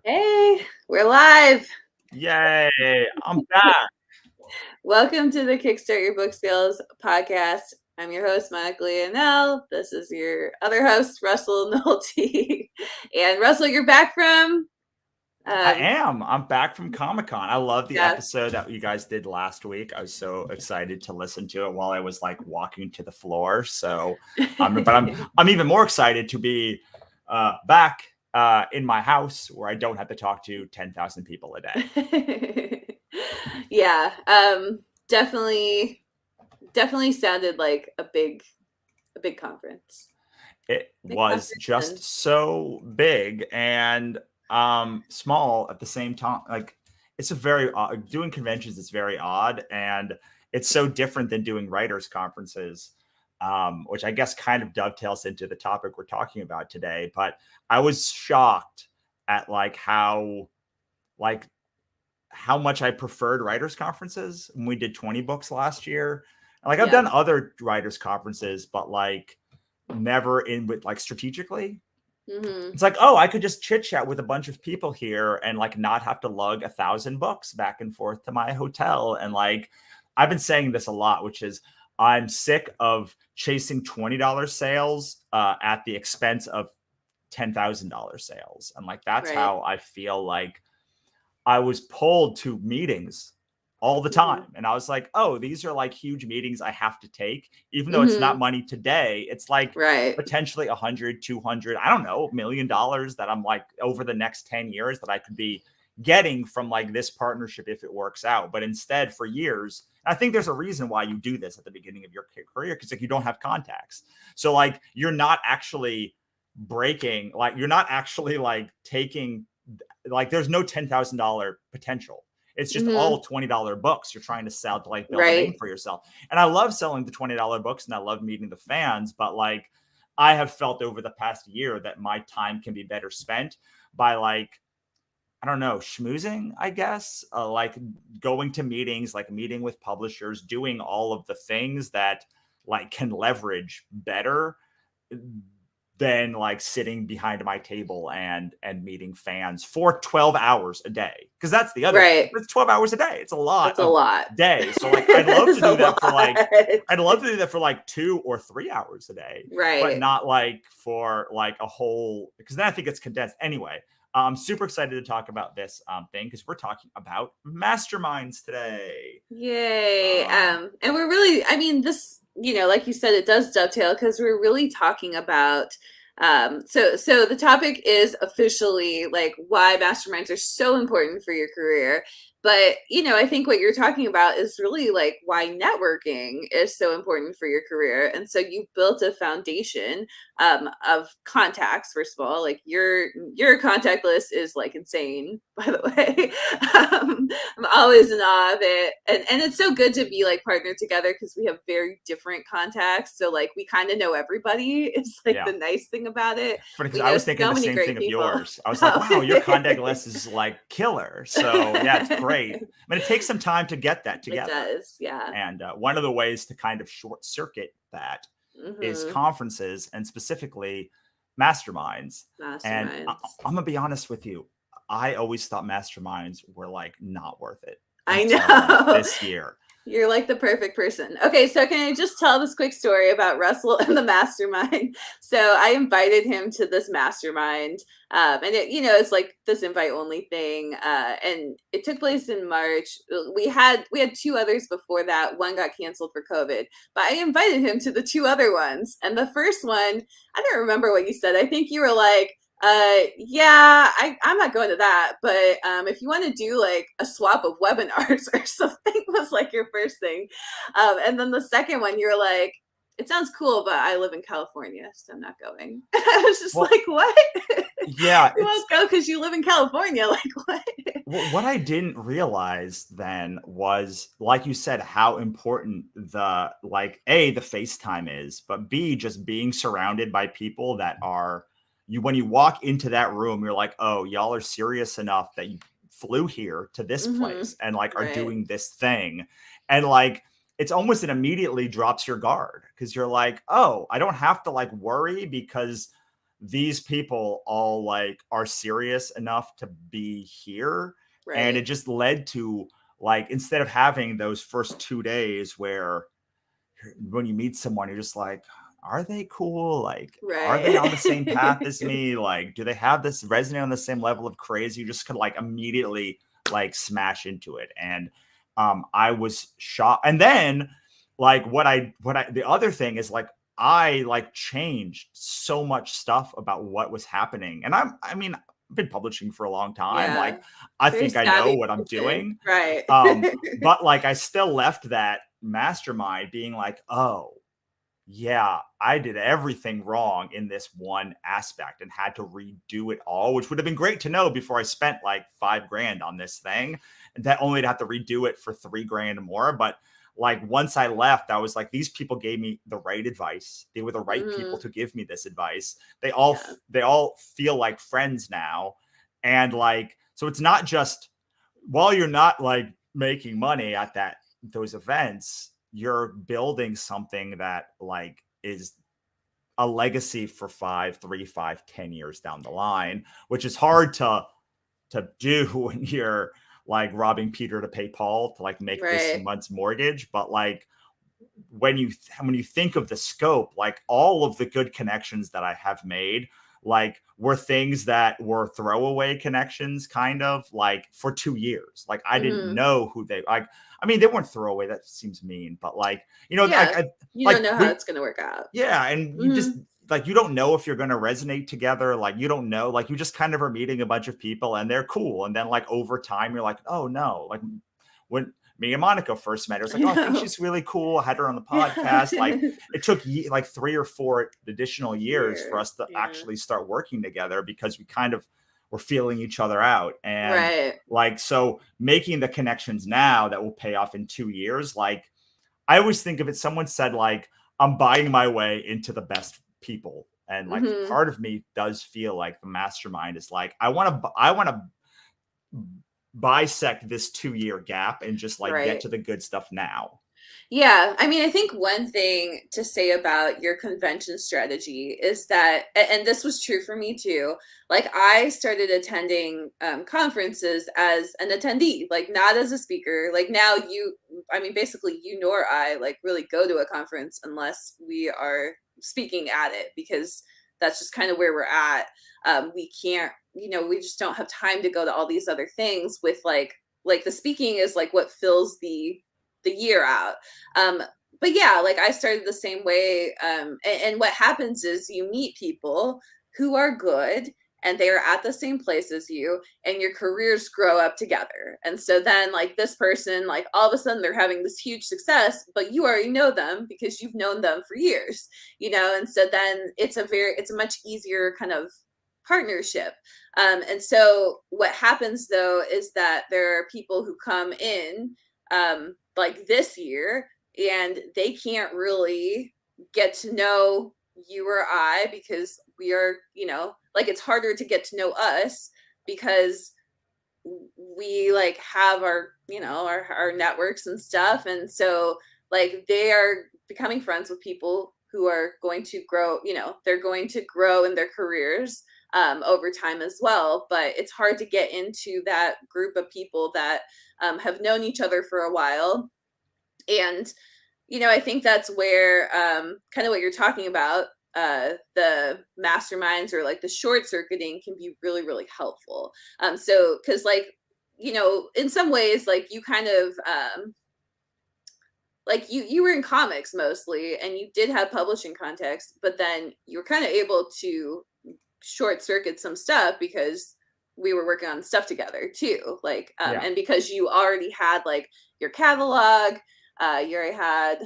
Hey, we're live. Yay, I'm back. Welcome to the Kickstart Your Book Sales podcast. I'm your host, Monica Leonel. This is your other host, Russell Nolte. And Russell, you're back from um I'm back from Comic-Con. I love the yeah. episode that you guys did last week. I was so excited to listen to it while I was like walking to the floor. So, I'm even more excited to be back in my house where I don't have to talk to 10,000 people a day. Yeah, definitely sounded like a big conference. It Big was conference and just so big and small at the same time. Like it's a very doing conventions is very odd, and it's so different than doing writers conferences, which I guess kind of dovetails into the topic we're talking about today. But I was shocked at like how much I preferred writers conferences when we did 20 books last year. Like I've yeah. done other writers conferences, but like never in with like strategically. Hmm. It's like, oh, I could just chit chat with a bunch of people here and like not have to lug 1,000 books back and forth to my hotel. And like, I've been saying this a lot, which is I'm sick of chasing $20 sales at the expense of $10,000 sales. And like, that's Right. how I feel like I was pulled to meetings all the Hmm. time. And I was like, oh, these are like huge meetings I have to take, even though it's Hmm. not money today. It's like Right. potentially 100, 200, I don't know, $1 million that I'm like over the next 10 years that I could be getting from like this partnership if it works out. But instead, for years, I think there's a reason why you do this at the beginning of your career because like you don't have contacts. So like you're not actually breaking, like you're not actually like taking like there's no $10,000 potential. It's just Hmm. all $20 books you're trying to sell to like build a name Right. for yourself. And I love selling the $20 books and I love meeting the fans, but like I have felt over the past year that my time can be better spent by like I don't know, schmoozing, I guess, like going to meetings, like meeting with publishers, doing all of the things that like can leverage better than like sitting behind my table and meeting fans for 12 hours a day. Because that's the other thing. Right. It's 12 hours a day. It's a lot That's a of lot. days. So like It's a lot. I'd love to do that for like 2 or 3 hours a day, but Right. not like for like a whole because then I think it's condensed. Anyway, I'm super excited to talk about this thing because we're talking about masterminds today. Yay. Um, And we're really, I mean, this, like you said, it does dovetail because we're really talking about so the topic is officially like why masterminds are so important for your career. But, I think what you're talking about is really like why networking is so important for your career. And so you built a foundation of contacts. First of all, like your contact list is like insane, by the way. I'm always in awe of it, and it's so good to be like partnered together because we have very different contacts. So like we kind of know everybody. Is like yeah. the nice thing about it. Funny because We I know was thinking so the many same great thing of people. yours. I was like, Oh. wow, your contact list is like killer. So yeah, it's great. I mean, it takes some time to get that It together. does, yeah. And one of the ways to kind of short circuit that is Hmm. conferences and specifically masterminds. And Masterminds. I'm gonna be honest with you, I always thought masterminds were like not worth it I until like know. this year. You're like the perfect person. Okay, so can I just tell this quick story about Russell and the mastermind? So I invited him to this mastermind, and it's like this invite only thing, and it took place in March. We had two others before that. One got canceled for COVID, but I invited him to the two other ones. And the first one, I don't remember what you said. I think you were like, yeah, I'm not going to that, but if you want to do like a swap of webinars or something was like your first thing. And then the second one, you're like, it sounds cool, but I live in California, so I'm not going. I was just Well, like, what? yeah, You won't go because you live in California? Like, what? what I didn't realize then was, like you said, how important the like A, the FaceTime is, but B, just being surrounded by people that are you when you walk into that room, you're like, oh, y'all are serious enough that you flew here to this Mm-hmm. place and like are Right. doing this thing. And like it's almost it immediately drops your guard because you're like, oh, I don't have to like worry because these people all like are serious enough to be here. And it Right. just led to like, instead of having those first 2 days where when you meet someone, you're just like, are they cool? Like, are they on the same path Right. as me? Like, do they have this resonate on the same level of crazy? You just could like immediately like smash into it. And I was shocked. And then like the other thing is like, I like changed so much stuff about what was happening. And I mean, I've been publishing for a long time. Like, Yeah. I Very think I know savvy what I'm person. doing. Right. But like, I still left that mastermind being like, oh, yeah, I did everything wrong in this one aspect and had to redo it all, which would have been great to know before I spent like 5 grand on this thing, and that only to have to redo it for 3 grand more. But like, once I left, I was like, these people gave me the right advice. They were the right people Mhm. to give me this advice. Yeah. They all feel like friends now. And like, so it's not just, while you're not like making money at those events, you're building something that like is a legacy for 5, 3, 5, 10 years down the line, which is hard to do when you're like robbing Peter to pay Paul to like make this Right. month's mortgage. But like, when you think of the scope, like all of the good connections that I have made, like were things that were throwaway connections, kind of like for 2 years. Like, I didn't Mhm. know who they like. I mean, they weren't throwaway. That seems mean, but like, like Yeah. You don't like know how we it's gonna work out. yeah, and you just Mhm. like, you don't know if you're going to resonate together. Like, you don't know, like, you just kind of are meeting a bunch of people and they're cool, and then like over time you're like, oh no, like when me and Monica first met, it was I like, oh, I think know. she's really cool. I had her on the Yeah. podcast. Like, it took like 3 or 4 additional years for us Years. to Yeah. actually start working together, because we kind of were feeling each other out. And Right. like, so making the connections now that will pay off in 2 years, like, I always think of it, someone said like, I'm buying my way into the best people. And like, Mhm. part of me does feel like the mastermind is like, I want to bisect this 2 year gap and just like get Right. to the good stuff now. Yeah, I mean, I think one thing to say about your convention strategy is that, and this was true for me too. Like, I started attending conferences as an attendee, like not as a speaker. Like now, I mean, basically, you nor I like really go to a conference unless we are speaking at it, because that's just kind of where we're at. We can't, we just don't have time to go to all these other things with like the speaking is like what fills the year out. um but yeah, like I started the same way. And what happens is you meet people who are good and they are at the same place as you, and your careers grow up together. And so then like this person, like all of a sudden they're having this huge success, but you already know them because you've known them for years, and so then it's a much easier kind of partnership. And so what happens though is that there are people who come in like this year, and they can't really get to know you or I because we are, like it's harder to get to know us because we like have our, our networks and stuff. And so like they are becoming friends with people who are going to grow, they're going to grow in their careers over time as well. But it's hard to get into that group of people that have known each other for a while. And I think that's where kind of what you're talking about, the masterminds or like the short circuiting can be really, really helpful. So, because like, in some ways, like you kind of like you were in comics mostly, and you did have publishing context, but then you were kind of able to short circuit some stuff because we were working on stuff together too, like Yeah. and because you already had like your catalog, you already had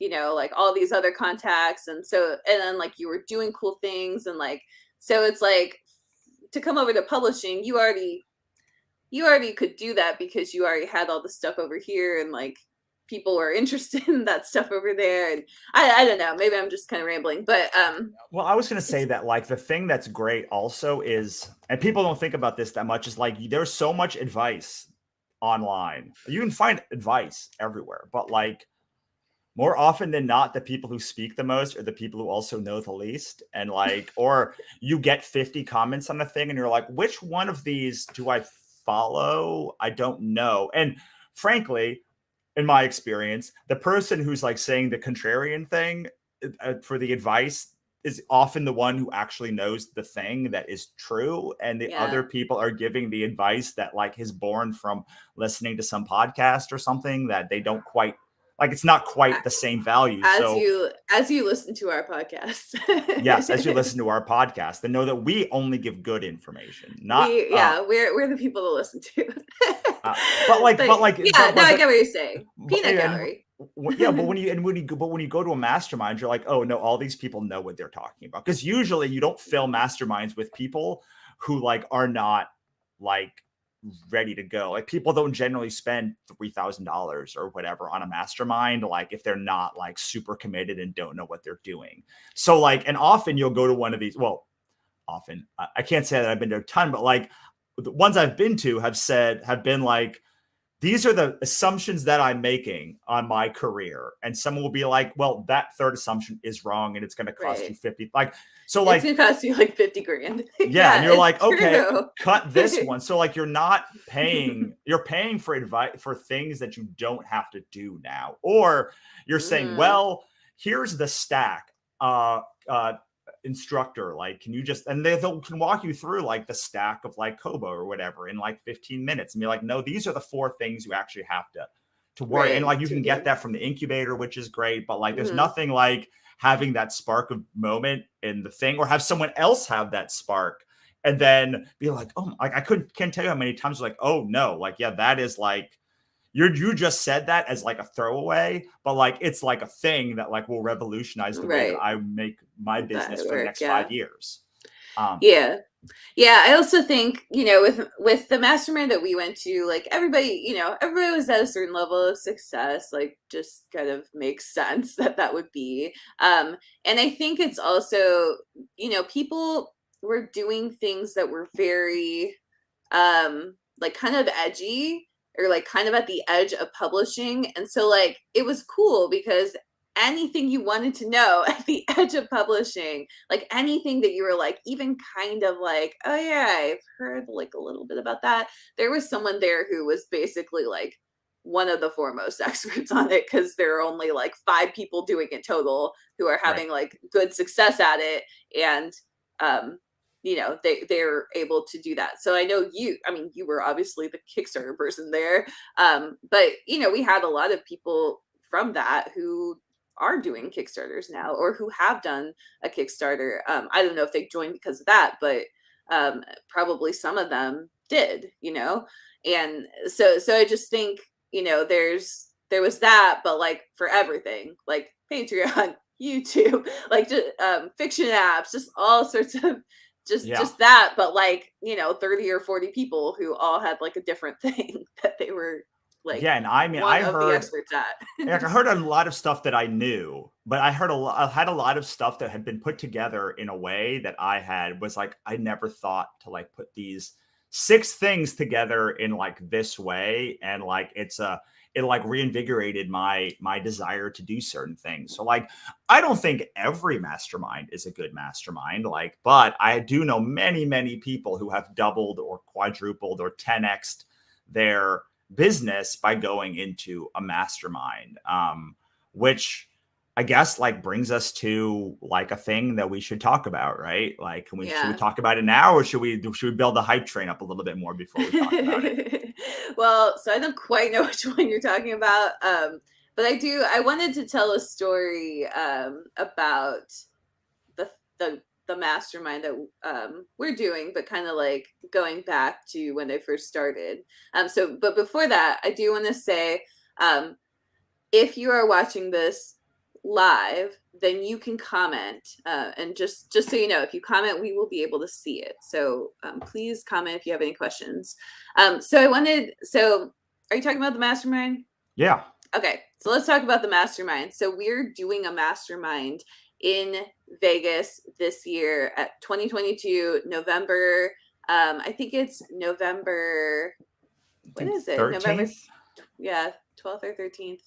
like all these other contacts, and so and then like you were doing cool things, and like so it's like to come over to publishing, you already could do that because you already had all the stuff over here, and like people were interested in that stuff over there. And I don't know, maybe I'm just kind of rambling, but Well, I was going to say it's that like the thing that's great also is, and people don't think about this that much, is like there's so much advice online. You can find advice everywhere, but like more often than not, the people who speak the most are the people who also know the least. And like, or you get 50 comments on a thing and you're like, which one of these do I follow? I don't know. And frankly, in my experience, the person who's like saying the contrarian thing for the advice is often the one who actually knows the thing that is true. And the other Yeah. people are giving the advice that like is born from listening to some podcast or something that they don't quite like, it's not quite the same value. As So you listen to our podcast. yes, as you listen to our podcast, then know that we only give good information, not We're the people to listen to. uh but like But but like yeah, no, I but get what you're saying. Peanut and gallery. yeah, but when you go to a mastermind, you're like, oh no, all these people know what they're talking about. Because usually you don't fill masterminds with people who like are not like ready to go. Like people don't generally spend $3,000 or whatever on a mastermind, like if they're not like super committed and don't know what they're doing. So like, and often you'll go to one of these. Well, often I can't say that I've been to a ton, but like the ones I've been to have been like, these are the assumptions that I'm making on my career. And someone will be like, well, that third assumption is wrong and it's going to cost you Right. 50. Like, so It's like, gonna cost you like 50 grand. yeah. And Yeah, you're it's like, okay, true. cut this one. So like, you're paying for advice for things that you don't have to do now. Or you're saying, Mhm. well, here's the stack. Uh, uh, instructor, like, can you just, and they can walk you through like the stack of like Kobo or whatever in like 15 minutes and be like, no, these are the 4 things you actually have to worry. And Right, like, you to can get do. that from the incubator, which is great, but like, there's Mhm. nothing like having that spark of moment in the thing, or have someone else have that spark and then be like, oh, like can't tell you how many times like, oh no, like, yeah, that is like, you just said that as like a throwaway, but like it's like a thing that like will revolutionize the way that Right. I make my That business for the work, next yeah. 5 years. Um, Yeah. Yeah, I also think, with the mastermind that we went to, like everybody was at a certain level of success, like just kind of makes sense that that would be. And I think it's also, people were doing things that were very like kind of edgy or like kind of at the edge of publishing. And so like it was cool because anything you wanted to know at the edge of publishing, like anything that you were like even kind of like, oh yeah, I've heard like a little bit about that, there was someone there who was basically like one of the foremost experts on it, because there are only like 5 people doing it total who are right. having like good success at it. And um they're able to do that. So I know you were obviously the Kickstarter person there. But we had a lot of people from that who are doing Kickstarters now, or who have done a Kickstarter. I don't know if they joined because of that, but probably some of them did. And so I just think, there was that, but like for everything, like Patreon, YouTube, like just fiction apps, just all sorts of Yeah. just that, but like 30 or 40 people who all had like a different thing that they were like Yeah. And I mean, one of the experts at. like I heard a lot of stuff that I knew, but I had a lot of stuff that had been put together in a way that was like, I never thought to like put these 6 things together in like this way. And like, it like reinvigorated my desire to do certain things. So like, I don't think every mastermind is a good mastermind, like, but I do know many, many people who have doubled or quadrupled or 10x'd their business by going into a mastermind, which I guess like brings us to like a thing that we should talk about, right? Like, should we Yeah. talk about it now, or should we build the hype train up a little bit more before we talk about it? Well, so I don't quite know which one you're talking about. But I wanted to tell a story about the the mastermind that we're doing, but kind of like going back to when I first started. But before that, I do want to say, um, if you are watching this live, then you can comment, and just so you know, if you comment, we will be able to see it. So please comment if you have any questions. So are you talking about the mastermind? Yeah. Okay, so let's talk about the mastermind. So we're doing a mastermind in Vegas this year at 2022 November. I think it's November. I What think is it? November 13th. Yeah, 12th or 13th.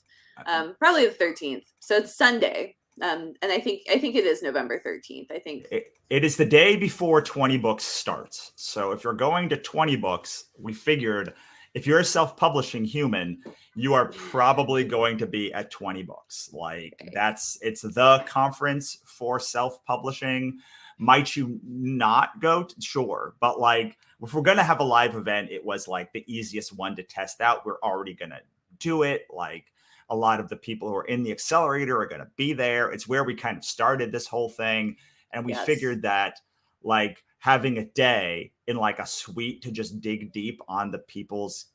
Uh, Probably the 13th. So it's Sunday. And I think it is November 13th. I think. it is the day before 20 books starts. So if you're going to 20 books, we figured if you're a self-publishing human, you are probably going to be at 20 books. Like it's the conference for self-publishing. Might you not go to, sure, but like if we're going to have a live event, it was like the easiest one to test out. We're already going to do it. Like a lot of the people who are in the accelerator are going to be there. It's where we kind of started this whole thing. And we Yes. figured that like having a day in like a suite to just dig deep on the people's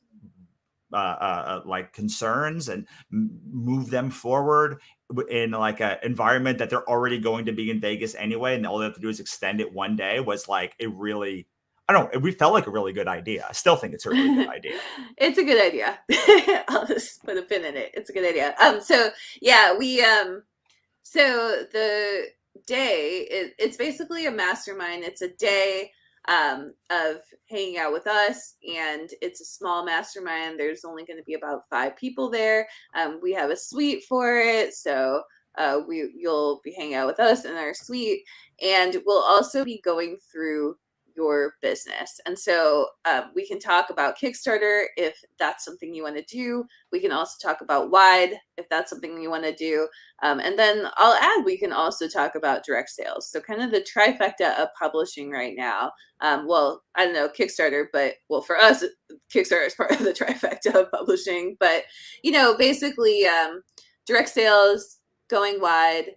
like concerns and move them forward in like an environment that they're already going to be in Vegas anyway, and all they have to do is extend it one day was like a really, I don't know, we felt like a really good idea. I still think it's a really good idea. It's a good idea. I'll just put a pin in it. It's a good idea. So yeah, so the day it's basically a mastermind. It's a day of hanging out with us, and it's a small mastermind. There's only going to be about 5 people there. We have a suite for it, so you'll be hanging out with us in our suite, and we'll also be going through your business. And so we can talk about Kickstarter if that's something you want to do. We can also talk about Wide if that's something you want to do. And then I'll add, we can also talk about direct sales. So kind of the trifecta of publishing right now. Well, I don't know, Kickstarter, but well, for us, Kickstarter is part of the trifecta of publishing. But, basically direct sales, going wide,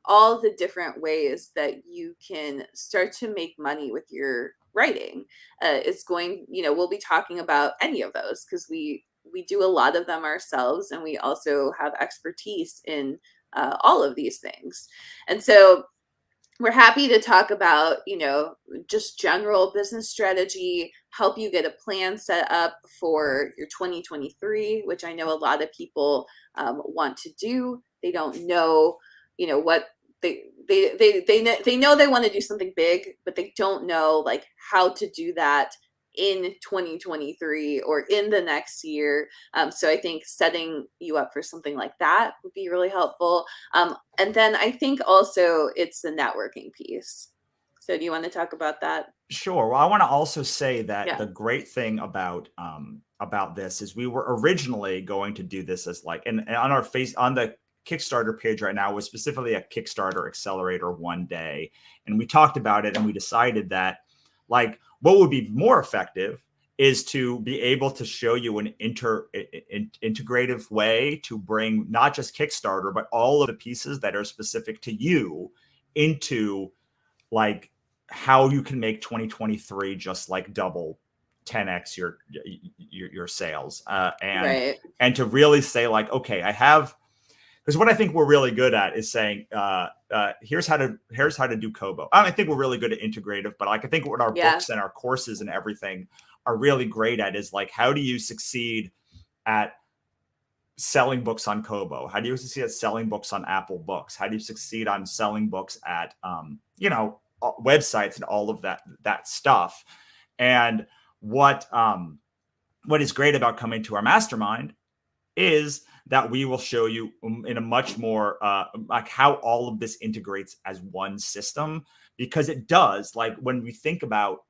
all the different ways that you can start to make money with your writing. It's going, we'll be talking about any of those because we do a lot of them ourselves, and we also have expertise in all of these things. And so we're happy to talk about, just general business strategy, help you get a plan set up for your 2023, which I know a lot of people want to do. They don't know, what they know they want to do something big, but they don't know like how to do that in 2023 or in the next year. So I think setting you up for something like that would be really helpful. And then I think also it's the networking piece. So do you want to talk about that? Sure. Well, I want to also say that Yeah. the great thing about this is we were originally going to do this as like, and on our face on the Kickstarter page right now was specifically a Kickstarter accelerator one day, and we talked about it and we decided that like what would be more effective is to be able to show you an integrative way to bring not just Kickstarter but all of the pieces that are specific to you into like how you can make 2023 just like double 10x your sales Right. and to really say like, okay, I have, because what I think we're really good at is saying here's how to do Kobo. I think we're really good at integrative, but like I think what our Yeah. books and our courses and everything are really great at is like, how do you succeed at selling books on Kobo? How do you succeed at selling books on Apple Books? How do you succeed on selling books at websites and all of that stuff? And what is great about coming to our mastermind is that we will show you in a much more like how all of this integrates as one system, because it does. Like when we think about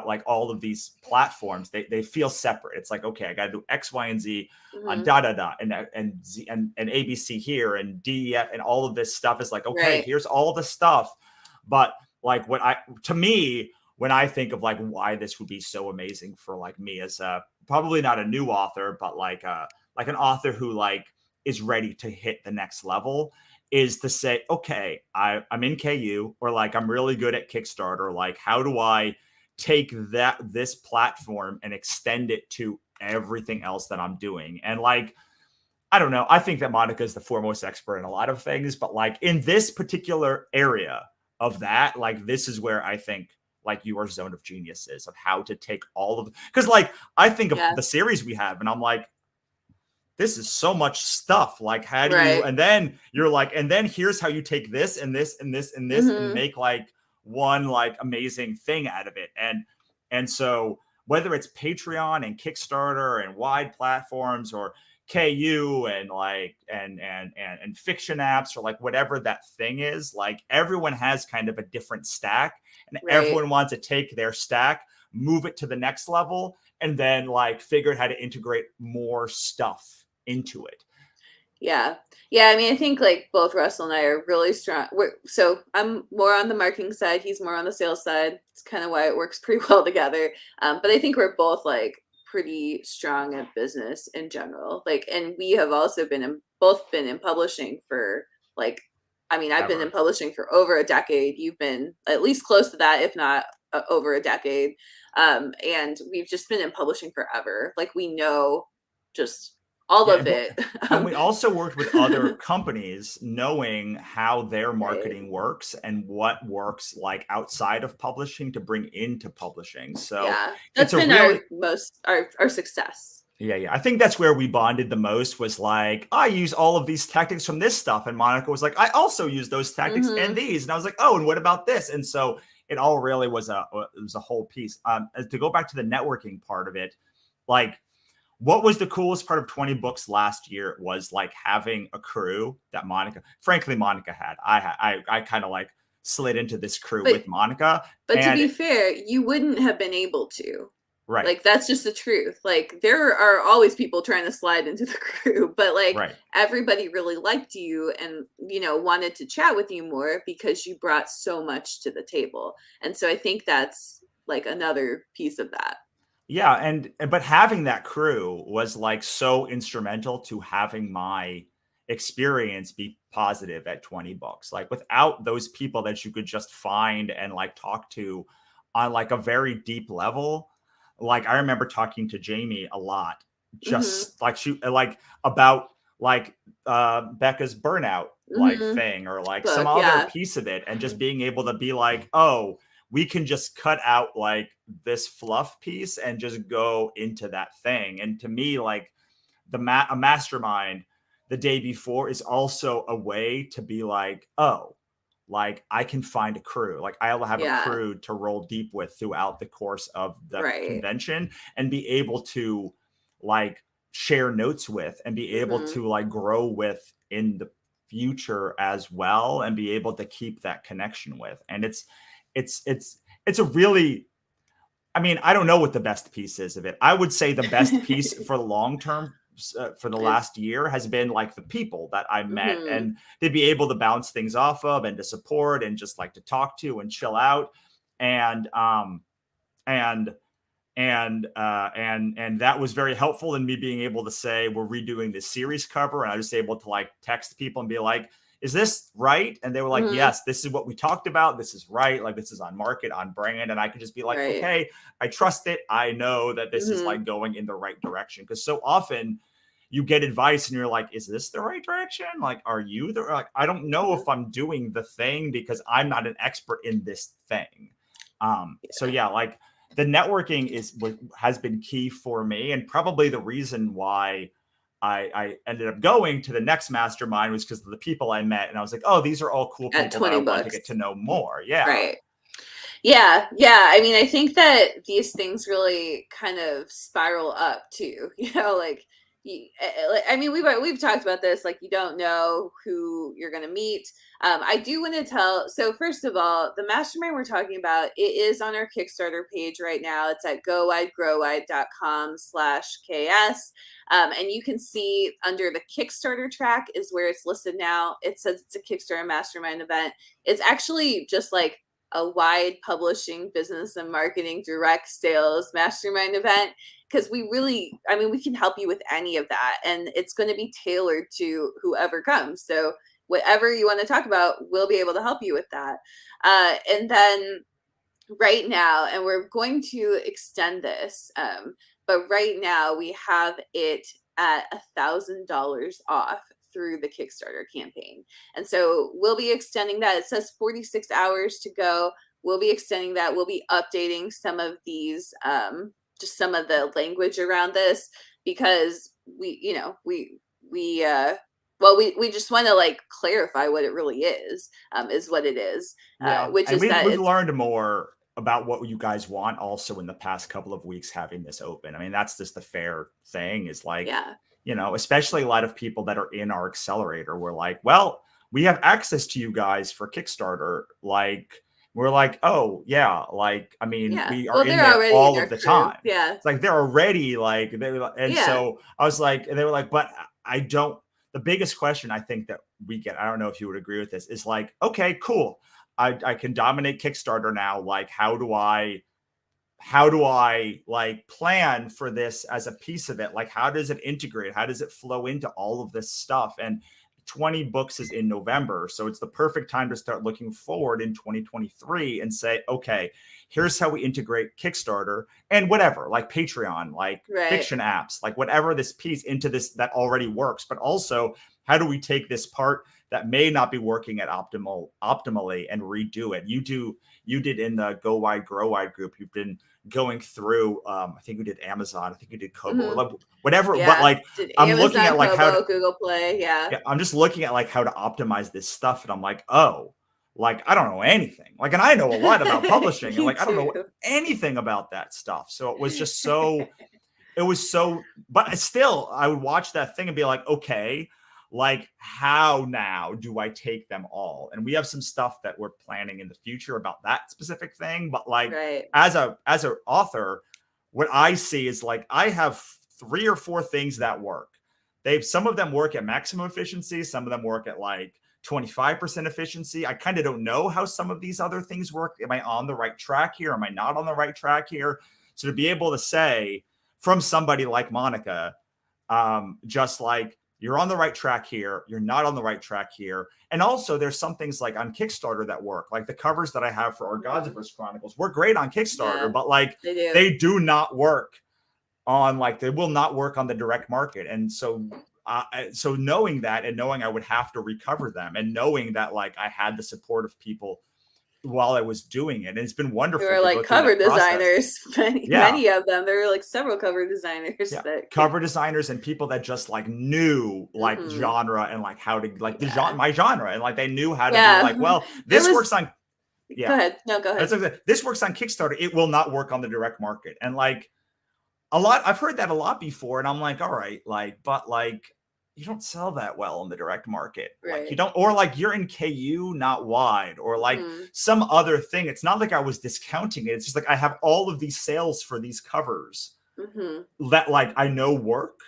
like all of these platforms, they feel separate. It's like, okay, I got to do X, Y, and Z on Mm-hmm. da da da, and Z and ABC here and DEF and all of this stuff is like, okay, Right. here's all the stuff. But like to me, when I think of like why this would be so amazing for like me as a probably not a new author, but like an author who like is ready to hit the next level, is to say, okay, I'm in KU, or like I'm really good at Kickstarter. Like, how do I take this platform and extend it to everything else that I'm doing? And like, I don't know, I think that Monica is the foremost expert in a lot of things, but like in this particular area of that, like this is where I think like your zone of genius is, of how to take all of, because like I think of Yeah. the series we have and I'm like, this is so much stuff. Like, how do you, Right. and then you're like, and then here's how you take this and this and this and this and Mm-hmm. make like one like amazing thing out of it. And so whether it's Patreon and Kickstarter and wide platforms, or KU and like and fiction apps, or like whatever that thing is, like everyone has kind of a different stack, and Right. everyone wants to take their stack, move it to the next level, and then like figure out how to integrate more stuff into it. Yeah. Yeah, I mean, I think like both Russell and I are really strong. So I'm more on the marketing side, he's more on the sales side. It's kind of why it works pretty well together. But I think we're both like pretty strong at business in general. Like, and we have also both been in publishing for like, I mean, I've been in Ever. publishing for over a decade. You've been at least close to that, if not over a decade. And we've just been in publishing forever. Like, we know just all Yeah, of it. and we also worked with other companies, knowing how their Right. marketing works and what works like outside of publishing to bring into publishing. So Yeah. it's That's a been really, our success. yeah. I think that's where we bonded the most, was like, I use all of these tactics from this stuff. And Monica was like, I also use those tactics and Hmm. these. And I was like, oh, and what about this? And so it all really was a whole piece. To go back to the networking part of it, like, what was the coolest part of 20 books last year was like having a crew that Monica had. I kind of like slid into this crew But with Monica. but to And be fair, you wouldn't have been able to. right, Like, that's just the truth. Like, there are always people trying to slide into the crew, but like right. everybody really liked you and wanted to chat with you more because you brought so much to the table. And so I think that's like another piece of that. Yeah, and but having that crew was like so instrumental to having my experience be positive at 20 books. Like without those people that you could just find and like talk to on like a very deep level. Like I remember talking to Jamie a lot, Hmm. just like she like about like Becca's burnout like Hmm. thing, or like some Book, other yeah. piece of it, and just being able to be like, oh, we can just cut out like this fluff piece and just go into that thing. And to me, like a mastermind the day before is also a way to be like, oh, like I can find a crew. Like I'll have a Yeah. crew to roll deep with throughout the course of the Right. convention, and be able to like share notes with, and be able Hmm. to like grow with in the future as well, and be able to keep that connection with. And it's a really, I mean, I don't know what the best piece is of it. I would say the best piece for the long term, for the Is last year, has been like the people that I met, hmm. and they'd be able to bounce things off of, and to support, and just like to talk to and chill out. And and and that was very helpful in me being able to say, we're redoing this series cover, and I was able to like text people and be like, is this right? And they were like, Hmm. yes, this is what we talked about, this is right, like this is on market, on brand. And I could just be like, Right. okay, I trust it, I know that this is Hmm. like going in the right direction. Because so often you get advice and you're like, is this the right direction? Like, are you the, like, I don't know if I'm doing the thing because I'm not an expert in this thing. So yeah, like the networking is what has been key for me, and probably the reason why I ended up going to the next mastermind was because of the people I met, and I was like, oh, these are all cool At people that I 20 want to get to bucks. know more. Yeah, Right. Yeah, yeah. I mean, I think that these things really kind of spiral up too. Like I mean, we've talked about this. Like, you don't know who you're gonna meet. I do want to tell. So first of all, the mastermind we're talking about, it is on our Kickstarter page right now. It's at gowide.growwide.com/ks. And you can see under the Kickstarter track is where it's listed now. It says it's a Kickstarter mastermind event. It's actually just like a wide publishing, business, and marketing direct sales mastermind event, because I mean, we can help you with any of that, and it's going to be tailored to whoever comes. So whatever you want to talk about, we'll be able to help you with that. And then right now, and we're going to extend this, but right now we have it at $1,000 off through the Kickstarter campaign. And so we'll be extending that. It says 46 hours to go. We'll be extending that. We'll be updating some of these, just some of the language around this, because we just want to like clarify what it really is what it is, yeah, which and is that we've it's learned more about what you guys want also in the past couple of weeks having this open. I mean, that's just the fair thing is like, Yeah. especially a lot of people that are in our accelerator were like, well, we have access to you guys for Kickstarter. Like, we're like, oh, yeah. Like, I mean, Yeah. we are Well, in they're there already in all our of the crew. time. Yeah. It's like they're already like, and Yeah. so I was like, and they were like, but I don't. The biggest question I think that we get, I don't know if you would agree with this, is like, okay, cool. I can dominate Kickstarter now. Like, how do I like plan for this as a piece of it? Like, how does it integrate? How does it flow into all of this stuff? And 20 books is in November. So it's the perfect time to start looking forward in 2023 and say, okay, here's how we integrate Kickstarter and whatever, like Patreon, like Right. fiction apps, like whatever this piece into this that already works. But also, how do we take this part that may not be working at optimally and redo it? You did in the Go Wide, Grow Wide group. You've been going through. I think we did Amazon. I think we did Kobo, Hmm. whatever. But Yeah. like, Did I'm looking Amazon, at like how to, Kobo, Google Play. Yeah. yeah, I'm just looking at like how to optimize this stuff, and I'm like, oh, like I don't know anything. Like, and I know a lot about publishing, and Me like I don't know too. anything about that stuff. So it was just so it was so, but still, I would watch that thing and be like, okay, like how now do I take them all? And we have some stuff that we're planning in the future about that specific thing. But like Right. as an author, what I see is like I have 3 or 4 things that work. Some of them work at maximum efficiency, some of them work at like 25% efficiency. I kind of don't know how some of these other things work. Am I on the right track here? Am I not on the right track here? So to be able to say, from somebody like Monica, just like you're on the right track here, you're not on the right track here. And also there's some things like on Kickstarter that work, like the covers that I have for our Gods of Earth Chronicles work great on Kickstarter, Yeah. but like They do. they do not work on like they will not work on the direct market. And so knowing that and knowing I would have to recover them and knowing that like I had the support of people while I was doing it, and it's been There wonderful were to like go through cover that process. designers, many, Yeah. many of them. There were like several cover designers Yeah, that could. cover designers and people that just like knew like Hmm. genre and like how to like the genre, Yeah. my genre, and like they knew how to be Yeah. like, well, There this works was. on, Go yeah, ahead. No, go ahead. this works on Kickstarter. It will not work on the direct market, and like I've heard that a lot before, and I'm like, all right, like, but like you don't sell that well in the direct market, like you Right. don't, or like you're in KU, not wide, or like Hmm. some other thing. It's not like I was discounting it. It's just like I have all of these sales for these covers Hmm. that like I know work,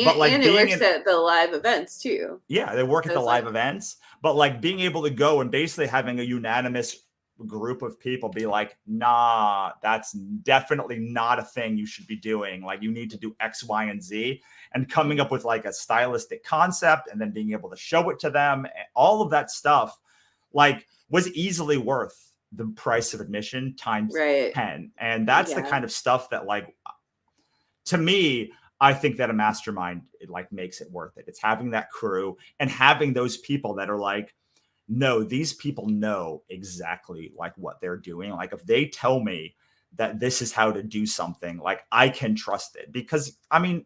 but like And it being works in, at the live events too. yeah, they work at So the it's live like, events, but like being able to go and basically having a unanimous group of people be like, nah, that's definitely not a thing you should be doing. Like you need to do X, Y, and Z, and coming up with like a stylistic concept and then being able to show it to them, all of that stuff, like was easily worth the price of admission times right. 10. And that's the Yeah. kind of stuff that like to me, I think that a mastermind it like makes it worth it. It's having that crew and having those people that are like, no, these people know exactly like what they're doing. Like if they tell me that this is how to do something, like I can trust it. Because I mean,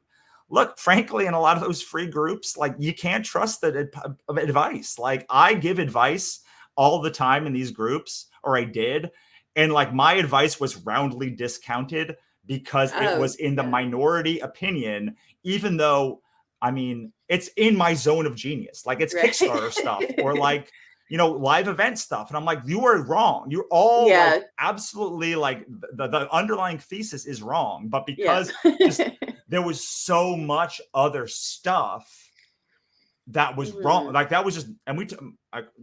look, frankly, in a lot of those free groups, like you can't trust the advice. Like I give advice all the time in these groups, or I did, and like my advice was roundly discounted because it Oh, was in the yeah. minority opinion, even though I mean it's in my zone of genius. Like it's Right. Kickstarter stuff or like live event stuff. And I'm like, you are wrong. You're all Yeah. like absolutely like the underlying thesis is wrong. But Yeah. because just there was so much other stuff that was wrong. Hmm. Like that was just, and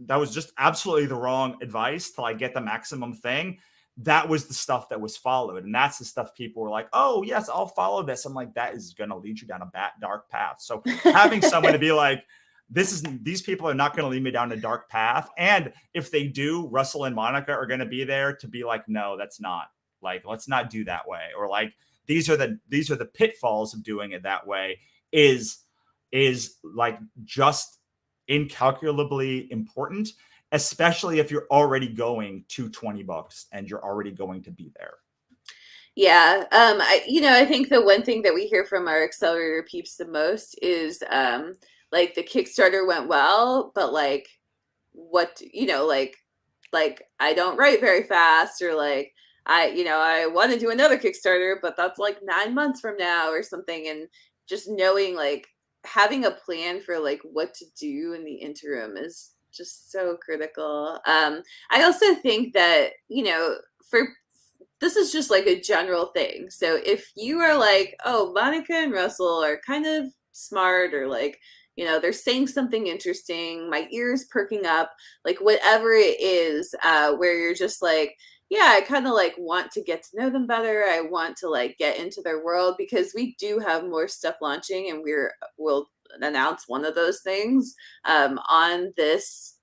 that was just absolutely the wrong advice to like get the maximum thing. That was the stuff that was followed. And that's the stuff people were like, oh yes, I'll follow this. I'm like, that is going to lead you down a dark path. So having someone to be like, these people are not going to lead me down a dark path. And if they do, Russell and Monica are going to be there to be like, no, that's not like, let's not do that way. Or like, these are the pitfalls of doing it that way is like just incalculably important, especially if you're already going to 20 books and you're already going to be there. Yeah. I think the one thing that we hear from our accelerator peeps the most is like the Kickstarter went well, but like what, like I don't write very fast, or like I want to do another Kickstarter, but that's like 9 months from now or something. And just knowing like having a plan for like what to do in the interim is just so critical. I also think that, for this is just like a general thing. So if you are like, oh, Monica and Russell are kind of smart, or like, they're saying something interesting, my ears perking up, like whatever it is, where you're just like, yeah, I kind of like want to get to know them better. I want to like get into their world, because we do have more stuff launching, and we'll announce one of those things on this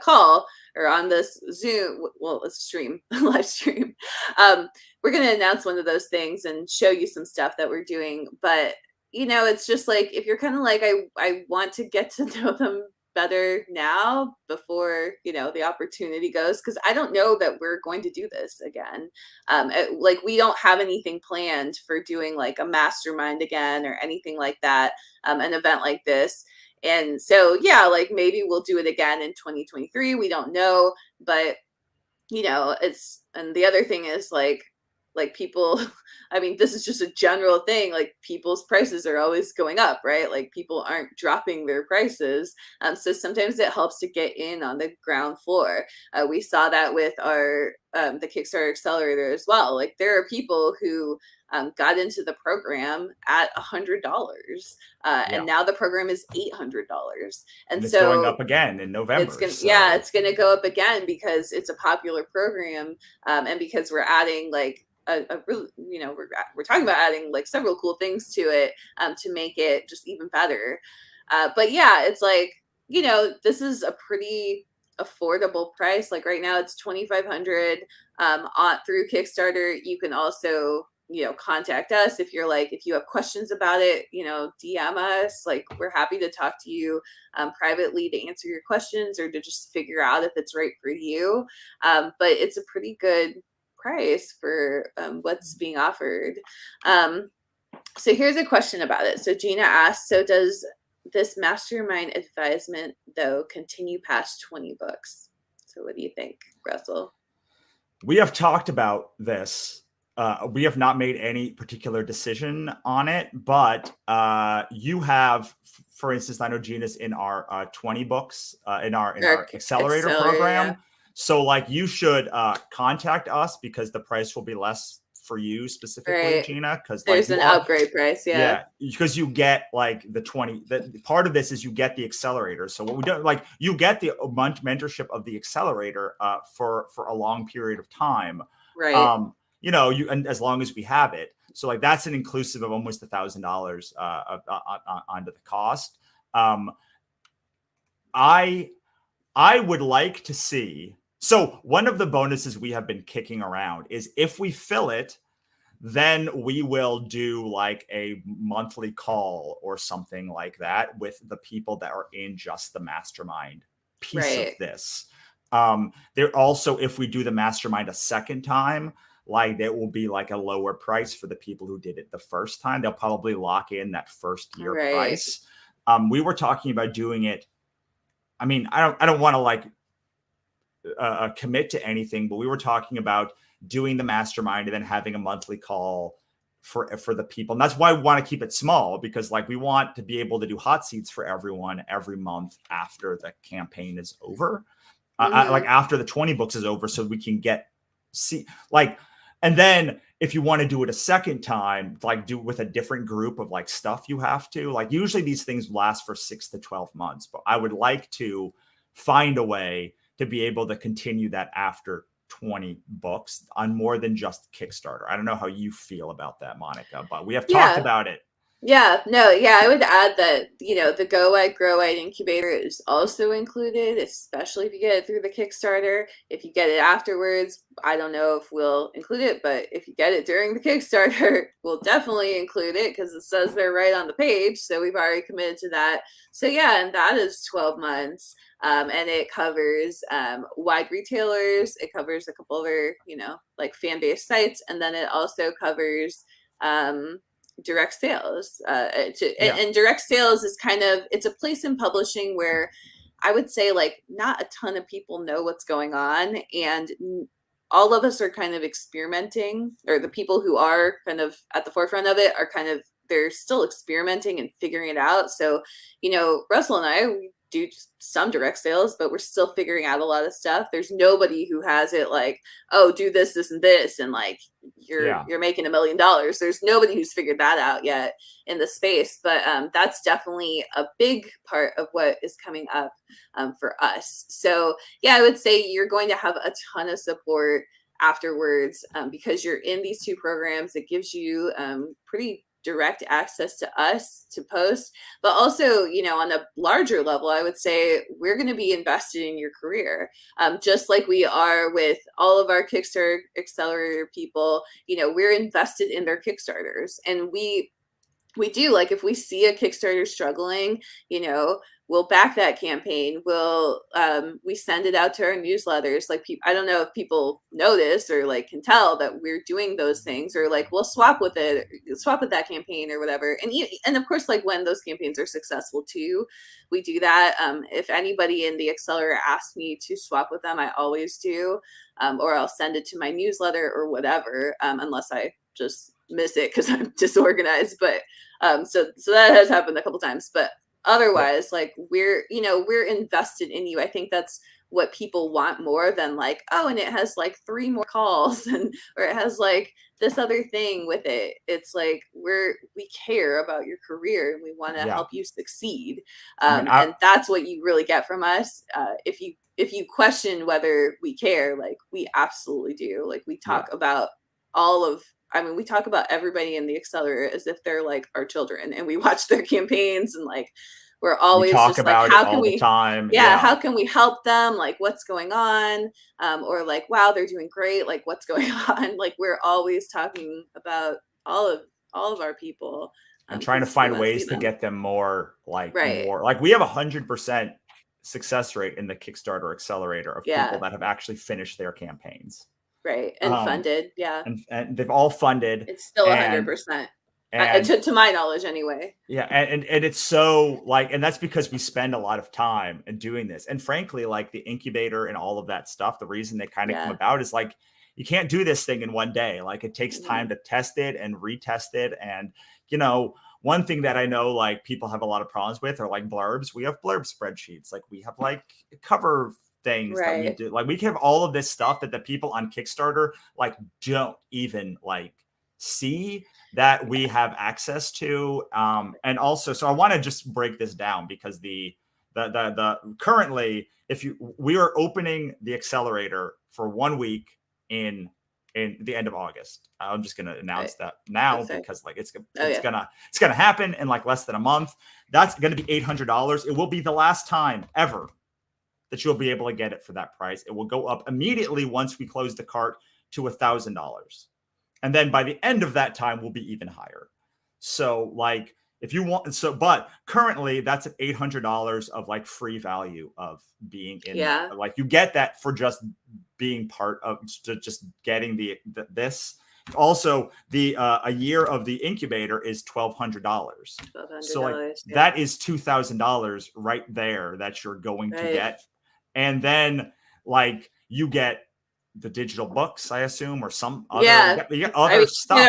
call, or on this Zoom. Well, it's a stream, live stream. We're going to announce one of those things and show you some stuff that we're doing. But, it's just like, if you're kind of like, I want to get to know them better now before, the opportunity goes, because I don't know that we're going to do this again. Like, we don't have anything planned for doing like a mastermind again or anything like that, an event like this. And so, yeah, like maybe we'll do it again in 2023. We don't know, but and the other thing is like people, I mean, this is just a general thing. Like, people's prices are always going up, right? Like, people aren't dropping their prices. So sometimes it helps to get in on the ground floor. We saw that with our the Kickstarter Accelerator as well. Like, there are people who got into the program at $100, and now the program is $800, and it's so going up again in November. It's gonna go up again because it's a popular program, and because we're adding like a really, we're talking about adding like several cool things to it, to make it just even better. But yeah, it's like, this is a pretty affordable price. Like right now, it's 2,500 on through Kickstarter. You can also contact us if you have questions about it. DM us. Like, we're happy to talk to you privately to answer your questions, or to just figure out if it's right for you. But it's a pretty good price for what's being offered. So here's a question about it. So Gina asked, so does this mastermind advisement though continue past 20 books? So what do you think, Russell? We have talked about this. We have not made any particular decision on it, but you have, for instance, I know Gina's in our 20 books in our accelerator program. Yeah. So like, you should contact us, because the price will be less for you specifically, right, Gina, because there's an upgrade price. Yeah, because you get like the 20. Part of this is you get the accelerator. So what we do, like, you get the mentorship of the accelerator for a long period of time, right? And as long as we have it. So like, that's an inclusive of almost $1,000 onto the cost. I would like to see. So one of the bonuses we have been kicking around is, if we fill it, then we will do like a monthly call or something like that with the people that are in just the mastermind piece of this. There also, if we do the mastermind a second time, like, there will be like a lower price for the people who did it the first time. They'll probably lock in that first year price. We were talking about doing it. I mean, I don't want to like commit to anything, but we were talking about doing the mastermind and then having a monthly call for the people. And that's why we want to keep it small, because like, we want to be able to do hot seats for everyone every month after the campaign is over, like after the 20 books is over, so we can see like. And then if you want to do it a second time, like, do it with a different group of like stuff you have to, like, usually these things last for 6 to 12 months, but I would like to find a way to be able to continue that after 20 books on more than just Kickstarter. I don't know how you feel about that, Monica, but we have talked about it. Yeah, no, yeah, I would add that, the Go Wide, Grow Wide incubator is also included, especially if you get it through the Kickstarter. If you get it afterwards, I don't know if we'll include it, but if you get it during the Kickstarter, we'll definitely include it, because it says they're right on the page. So we've already committed to that. So yeah, and that is 12 months. And it covers wide retailers. It covers a couple other, like fan-based sites. And then it also covers direct sales. And direct sales is kind of, it's a place in publishing where I would say like not a ton of people know what's going on, and all of us are kind of experimenting, or the people who are kind of at the forefront of it are kind of, they're still experimenting and figuring it out. So, Russell and I, we do some direct sales, but we're still figuring out a lot of stuff. There's nobody who has it like, oh, do this, this, and this, and like you're making $1 million. There's nobody who's figured that out yet in the space. But that's definitely a big part of what is coming up for us. So yeah, I would say you're going to have a ton of support afterwards because you're in these two programs. It gives you pretty direct access to us to post, but also, on a larger level, I would say we're going to be invested in your career, just like we are with all of our Kickstarter accelerator people. We're invested in their Kickstarters, and we do, like, if we see a Kickstarter struggling, we'll back that campaign. We send it out to our newsletters. Like, I don't know if people notice or like can tell that we're doing those things, or like we'll swap with that campaign or whatever. And of course, like when those campaigns are successful too, we do that. If anybody in the accelerator asks me to swap with them, I always do, or I'll send it to my newsletter or whatever, unless I just miss it because I'm disorganized. But so that has happened a couple times. But otherwise, like, we're invested in you. I think that's what people want more than like, oh, and it has like 3 more calls, or it has like this other thing with it. It's like we care about your career and we want to help you succeed. And that's what you really get from us. If you question whether we care, like, we absolutely do. Like, we talk about we talk about everybody in the accelerator as if they're like our children, and we watch their campaigns, and like we're always just like, how can we how can we help them? Like, what's going on? Or like, wow, they're doing great. Like, what's going on? Like, we're always talking about all of our people and trying to find ways to get them more. We have 100% success rate in the Kickstarter accelerator of people that have actually finished their campaigns. Right. And funded. Yeah. And they've all funded. It's still 100%. To my knowledge anyway. Yeah. And it's so like, and that's because we spend a lot of time in doing this. And frankly, like the incubator and all of that stuff, the reason they kind of come about is like, you can't do this thing in one day. Like, it takes time to test it and retest it. And, one thing that I know, like, people have a lot of problems with are like blurbs. We have blurb spreadsheets. Like, we have like cover things that we do. Like, we can have all of this stuff that the people on Kickstarter like don't even like see that we have access to. And also, so I want to just break this down because the currently, we are opening the accelerator for 1 week in the end of August. I'm just going to announce that now because like it's gonna happen in like less than a month. That's going to be $800. It will be the last time ever that you'll be able to get it for that price. It will go up immediately once we close the cart to $1,000. And then by the end of that time, we'll be even higher. So like, if you want, but currently that's at $800 of like free value of being in. Yeah. Like, you get that for just being part of just getting this. Also, a year of the incubator is $1,200. So like that is $2,000 right there that you're going to get. And then like you get the digital books, I assume, or some other, you get other stuff.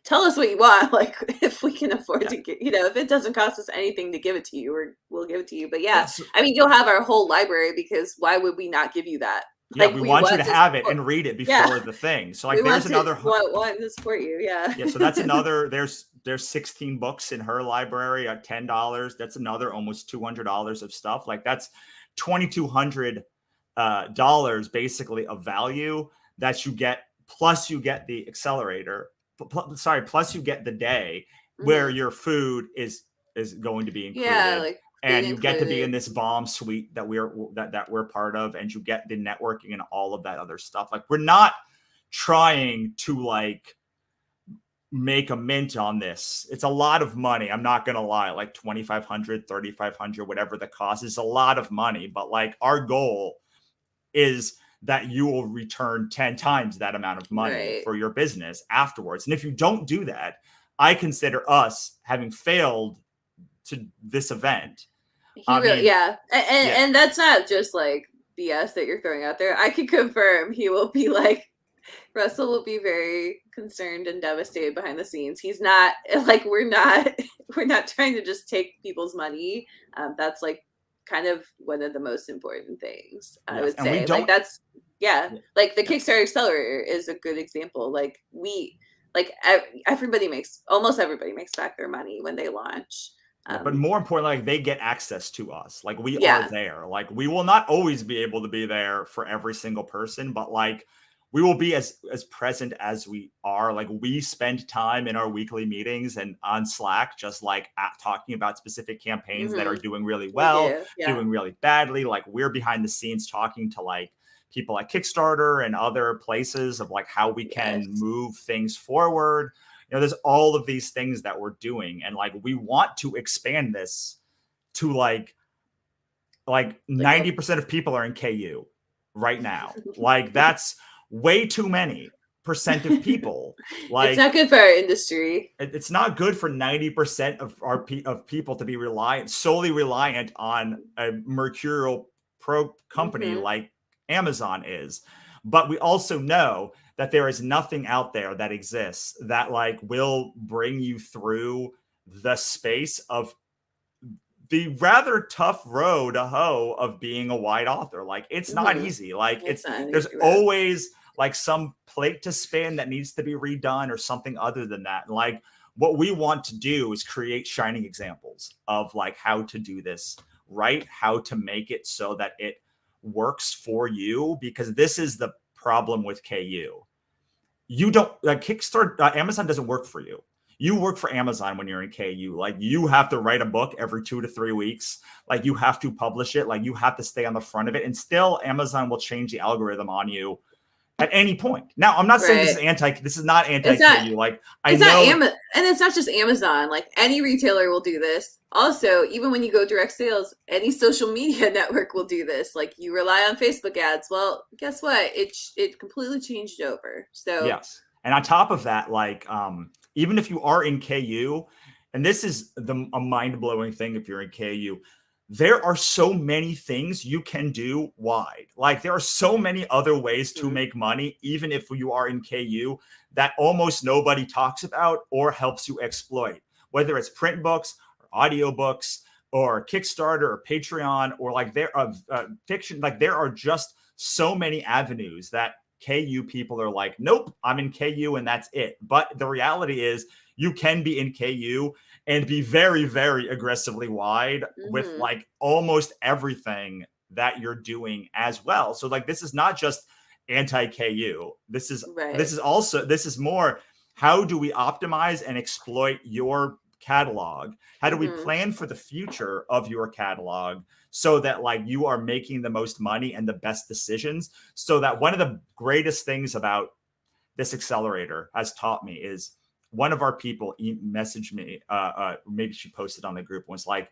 Tell us what you want. Like, if we can afford to get, if it doesn't cost us anything to give it to you, we'll give it to you. But you'll have our whole library, because why would we not give you that? Like, we want you to have it and read it before the thing. So like, there's another want to support you. Yeah. So that's another, there's 16 books in her library at $10. That's another almost $200 of stuff. Like, that's $2,200 basically of value that you get. Plus you get the accelerator, plus you get the day where your food is going to be included. Yeah, and you get to be in this bomb suite that we're part of, and you get the networking and all of that other stuff. Like, we're not trying to like make a mint on this. It's a lot of money. I'm not going to lie, like $2,500, $3,500, whatever the cost is a lot of money. But like, our goal is that you will return 10 times that amount of money for your business afterwards. And if you don't do that, I consider us having failed to this event. And that's not just like BS that you're throwing out there, I can confirm he will be like, Russell will be very concerned and devastated behind the scenes. He's not like, we're not trying to just take people's money. That's like kind of one of the most important things, I Yes, would and we say. Like don't. that's, yeah, Yeah, like the yeah, Kickstarter accelerator is a good example. Like almost everybody makes back their money when they launch. yeah, but more importantly, like they get access to us. Like we are Yeah. there. Like we will not always be able to be there for every single person, but like we will be as present as we are. Like we spend time in our weekly meetings and on Slack, just like talking about specific campaigns that are Hmm. doing really We well, do. Yeah. doing really badly. Like we're behind the scenes talking to like people at Kickstarter and other places of like how we can Yes. move things forward. There's all of these things that we're doing, and like we want to expand this to like Like a 90% of people are in KU right now. Like that's way too many percent of people. It's Like not good for our industry. it's not good for 90% of of people to be solely reliant on a mercurial pro company Hmm. like Amazon is. But we also know that there is nothing out there that exists that like will bring you through the space of the rather tough road to hoe of being a white author. Like it's not Hmm. easy. Like It's not an there's easy road. always like some plate to spin that needs to be redone or something other than that. And like what we want to do is create shining examples of like how to do this right, how to make it so that it works for you, because this is the problem with KU. You don't like Kickstarter, Amazon doesn't work for you. You work for Amazon when you're in KU. Like you have to write a book every 2 to 3 weeks. Like you have to publish it. Like you have to stay on the front of it. And still, Amazon will change the algorithm on you at any point. Now, I'm not saying Right. this is not anti It's not KU. Like I it's not know. And it's not just Amazon. Like any retailer will do this. Also, even when you go direct sales, any social media network will do this. Like you rely on Facebook ads. Well, guess what? It completely changed over. So, Yes. And on top of that, like even if you are in KU, and this is a mind-blowing thing if you're in KU, there are so many things you can do wide. Like there are so many other ways to mhm. make money, even if you are in KU, that almost nobody talks about or helps you exploit. Whether it's print books or audiobooks or Kickstarter or Patreon or like there are fiction, like there are just so many avenues that KU people are like, nope, I'm in KU and that's it. But the reality is, you can be in KU and be very, very aggressively wide with Mhm. like almost everything that you're doing as well. So like this is not just anti KU. Right. This is more, how do we optimize and exploit your catalog? How do we Mhm. plan for the future of your catalog so that like you are making the most money and the best decisions? So that one of the greatest things about this accelerator has taught me is, one of our people messaged me, maybe she posted on the group, was like,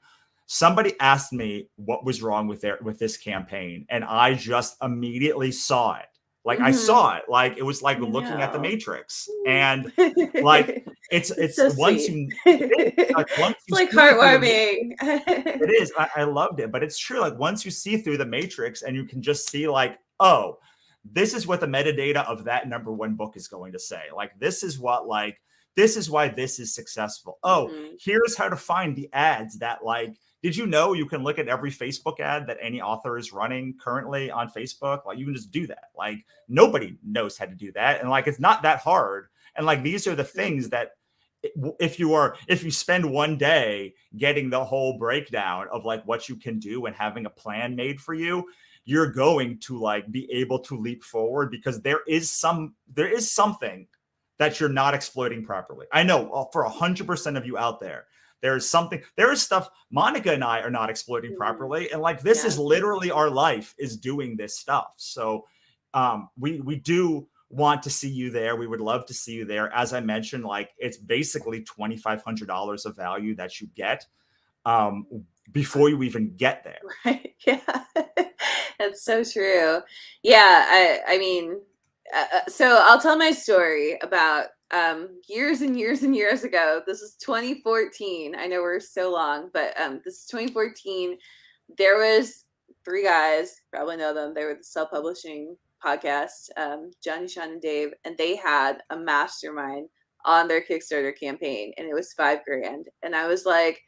somebody asked me what was wrong with this campaign, and I just immediately saw it. Like I Mhm. saw it, like it was like I looking at the know. Matrix, and like It's it's so once sweet. you like once It's you like see through the heartwarming. it is. I loved it, but it's true. Like once you see through the matrix and you can just see, like, oh, this is what the metadata of that number one book is going to say. Like this is why this is successful. Oh, Mhm. here's how to find the ads that like. Did you know you can look at every Facebook ad that any author is running currently on Facebook? Like you can just do that. Like nobody knows how to do that, and like it's not that hard. And like these are the things Mhm. that if you spend one day getting the whole breakdown of like what you can do and having a plan made for you, you're going to like be able to leap forward, because there is something that you're not exploiting properly. I know for 100% of you out there, there is stuff Monica and I are not exploiting Mhm. properly, and like this is Yeah. literally our life is doing this stuff. So we do want to see you there. We would love to see you there. As I mentioned, like it's basically $2,500 of value that you get um, before you even get there. Right. Yeah. That's so true. Yeah. I mean, so I'll tell my story about years and years and years ago. This is 2014. I know we're so long, but this is 2014. There was three guys, probably know them. They were the self-publishing podcast, Johnny, Sean, and Dave, and they had a mastermind on their Kickstarter campaign, and it was $5,000. And I was like,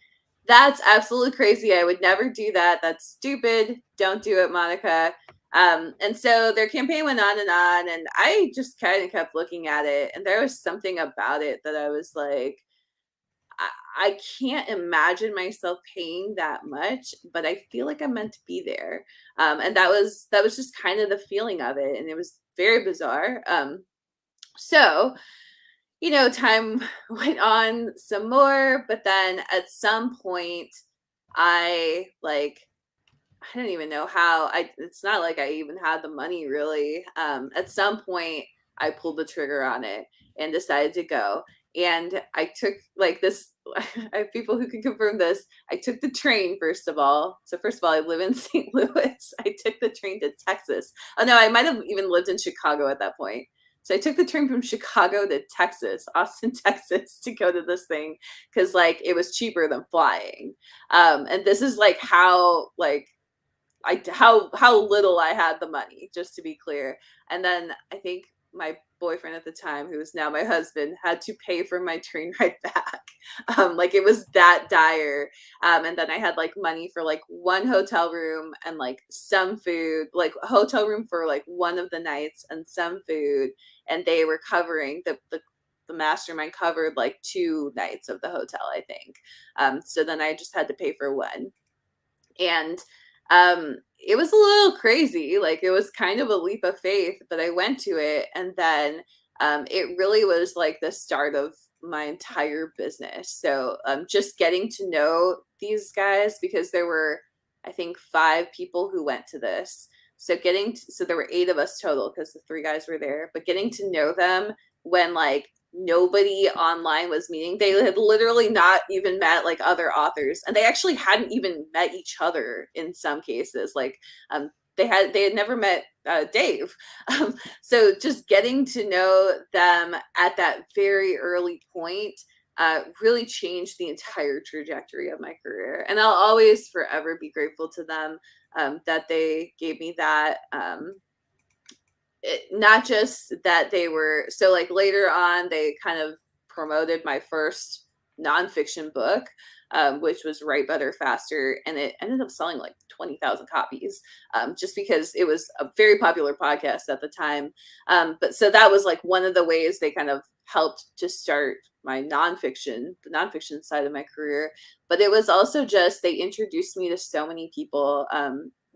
that's absolutely crazy. I would never do that. That's stupid. Don't do it, Monica. And so their campaign went on, and I just kind of kept looking at it, and there was something about it that I was like, I can't imagine myself paying that much, but I feel like I'm meant to be there. And that was just kind of the feeling of it, and it was very bizarre. So time went on some more, but then at some point, I like I don't even know how. It's not like I even had the money really. At some point, I pulled the trigger on it and decided to go. And I took like this. I have people who can confirm this. I took the train first of all. So first of all, I live in St. Louis. I took the train to Texas. Oh no, I might have even lived in Chicago at that point. So I took the train from Chicago to Texas, Austin, Texas, to go to this thing because like it was cheaper than flying. And this is like how little I had the money, just to be clear. And then I think my boyfriend at the time, who is now my husband, had to pay for my train ride back. Like it was that dire. And then I had like money for like one hotel room and like some food, like a hotel room for like one of the nights and some food. And they were covering the mastermind covered like 2 nights of the hotel, I think. So then I just had to pay for one. And it was a little crazy. Like it was kind of a leap of faith, but I went to it, and then it really was like the start of my entire business. So just getting to know these guys, because there were, I think, 5 people who went to this. So so there were 8 of us total because the 3 guys were there, but getting to know them when like nobody online was meeting. They had literally not even met like other authors, and they actually hadn't even met each other in some cases. Like they had never met Dave. So just getting to know them at that very early point really changed the entire trajectory of my career, and I'll always forever be grateful to them that they gave me that. Not just that they were so like later on they kind of promoted my first nonfiction book, which was Write Better Faster, and it ended up selling like 20,000 copies, just because it was a very popular podcast at the time. But so that was like one of the ways they kind of helped to start the nonfiction side of my career. But it was also just they introduced me to so many people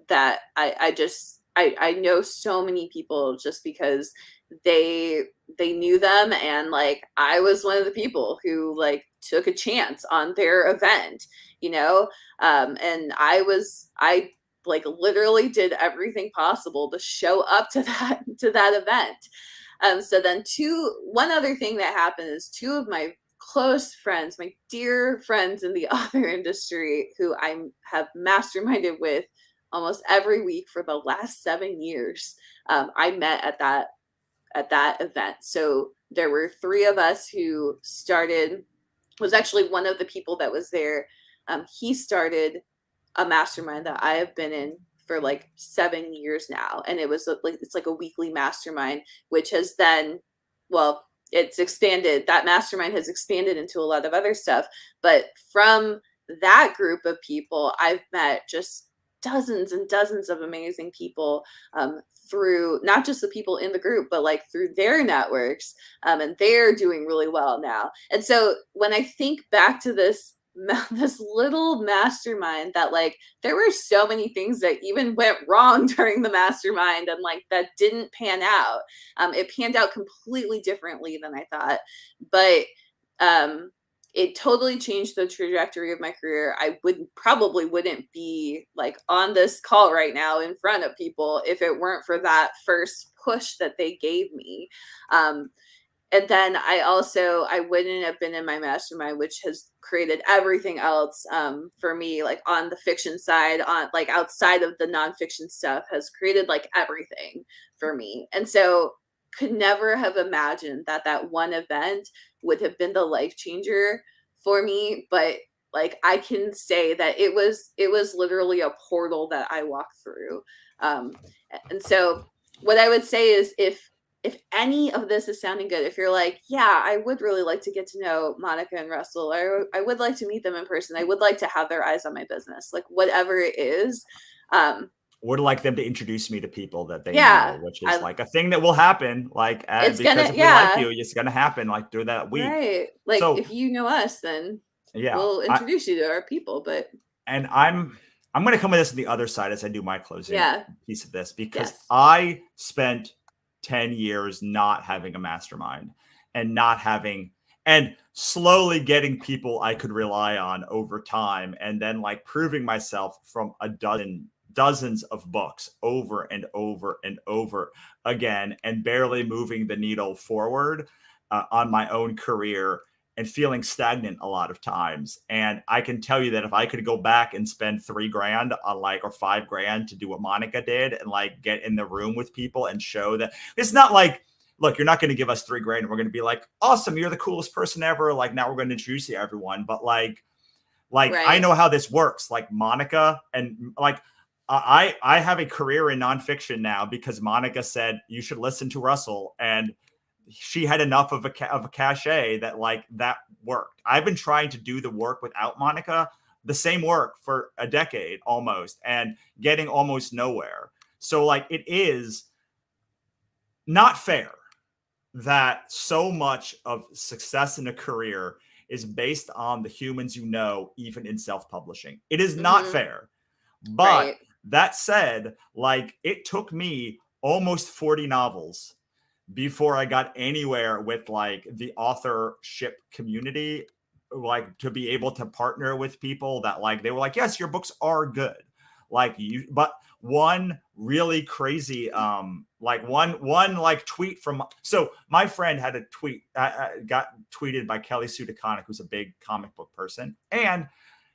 that I know so many people just because they knew them, and like I was one of the people who like took a chance on their event, and I like literally did everything possible to show up to that event. So then one other thing that happened is 2 of my close friends, my dear friends in the author industry, who I have masterminded with almost every week for the last 7 years, I met at that event. So there were 3 of us who was actually one of the people that was there. He started a mastermind that I have been in for like 7 years now, and it's like a weekly mastermind, which has then, well, it's expanded. That mastermind has expanded into a lot of other stuff, but from that group of people, I've met just dozens and dozens of amazing people through not just the people in the group, but like through their networks, and they're doing really well now. And so when I think back to this little mastermind, that like there were so many things that even went wrong during the mastermind, and like that didn't pan out. It panned out completely differently than I thought, but it totally changed the trajectory of my career. I wouldn't be like on this call right now in front of people if it weren't for that first push that they gave me. And then I wouldn't have been in my mastermind, which has created everything else for me, like on the fiction side, on like outside of the nonfiction stuff, has created like everything for me. And so could never have imagined that one event would have been the life changer for me. But Like I can say that it was literally a portal that I walked through. Um, and so what I would say is if any of this is sounding good, if you're like, yeah, I would really like to get to know Monica and Russell, or I would like to meet them in person, I would like to have their eyes on my business, like whatever it is. Would like them to introduce me to people that they know, Yeah, which is like a thing that will happen. Like, it's because gonna, if we like yeah, you, it's gonna happen like through that week. right. Like So if you know us, then yeah, we'll introduce you to our people. But and I'm going to come with this on the other side as I do my closing yeah, piece of this, because yes. I spent 10 years not having a mastermind and not having, and slowly getting people I could rely on over time, and then like proving myself from dozens of books over and over and over again, and barely moving the needle forward on my own career, and feeling stagnant a lot of times. And I can tell you that if I could go back and spend $3,000 on like, or $5,000 to do what Monica did, and like get in the room with people and show that it's not like, look, you're not going to give us $3,000 and we're going to be like, awesome, you're the coolest person ever. Like now we're going to introduce you to everyone. But like I Right. know how this works. Like Monica and like, I have a career in nonfiction now because Monica said you should listen to Russell, and she had enough of a cachet that like that worked. I've been trying to do the work without Monica, the same work for a decade almost, and getting almost nowhere. So like it is not fair that so much of success in a career is based on the humans you know, even in self-publishing. It is not Mm-hmm. fair. But Right. that said, like it took me almost 40 novels before I got anywhere with like the authorship community, like to be able to partner with people that like they were like, yes, your books are good. Like you, but one really crazy like one like tweet from, so my friend had a tweet got tweeted by Kelly Sue DeConnick, who's a big comic book person, and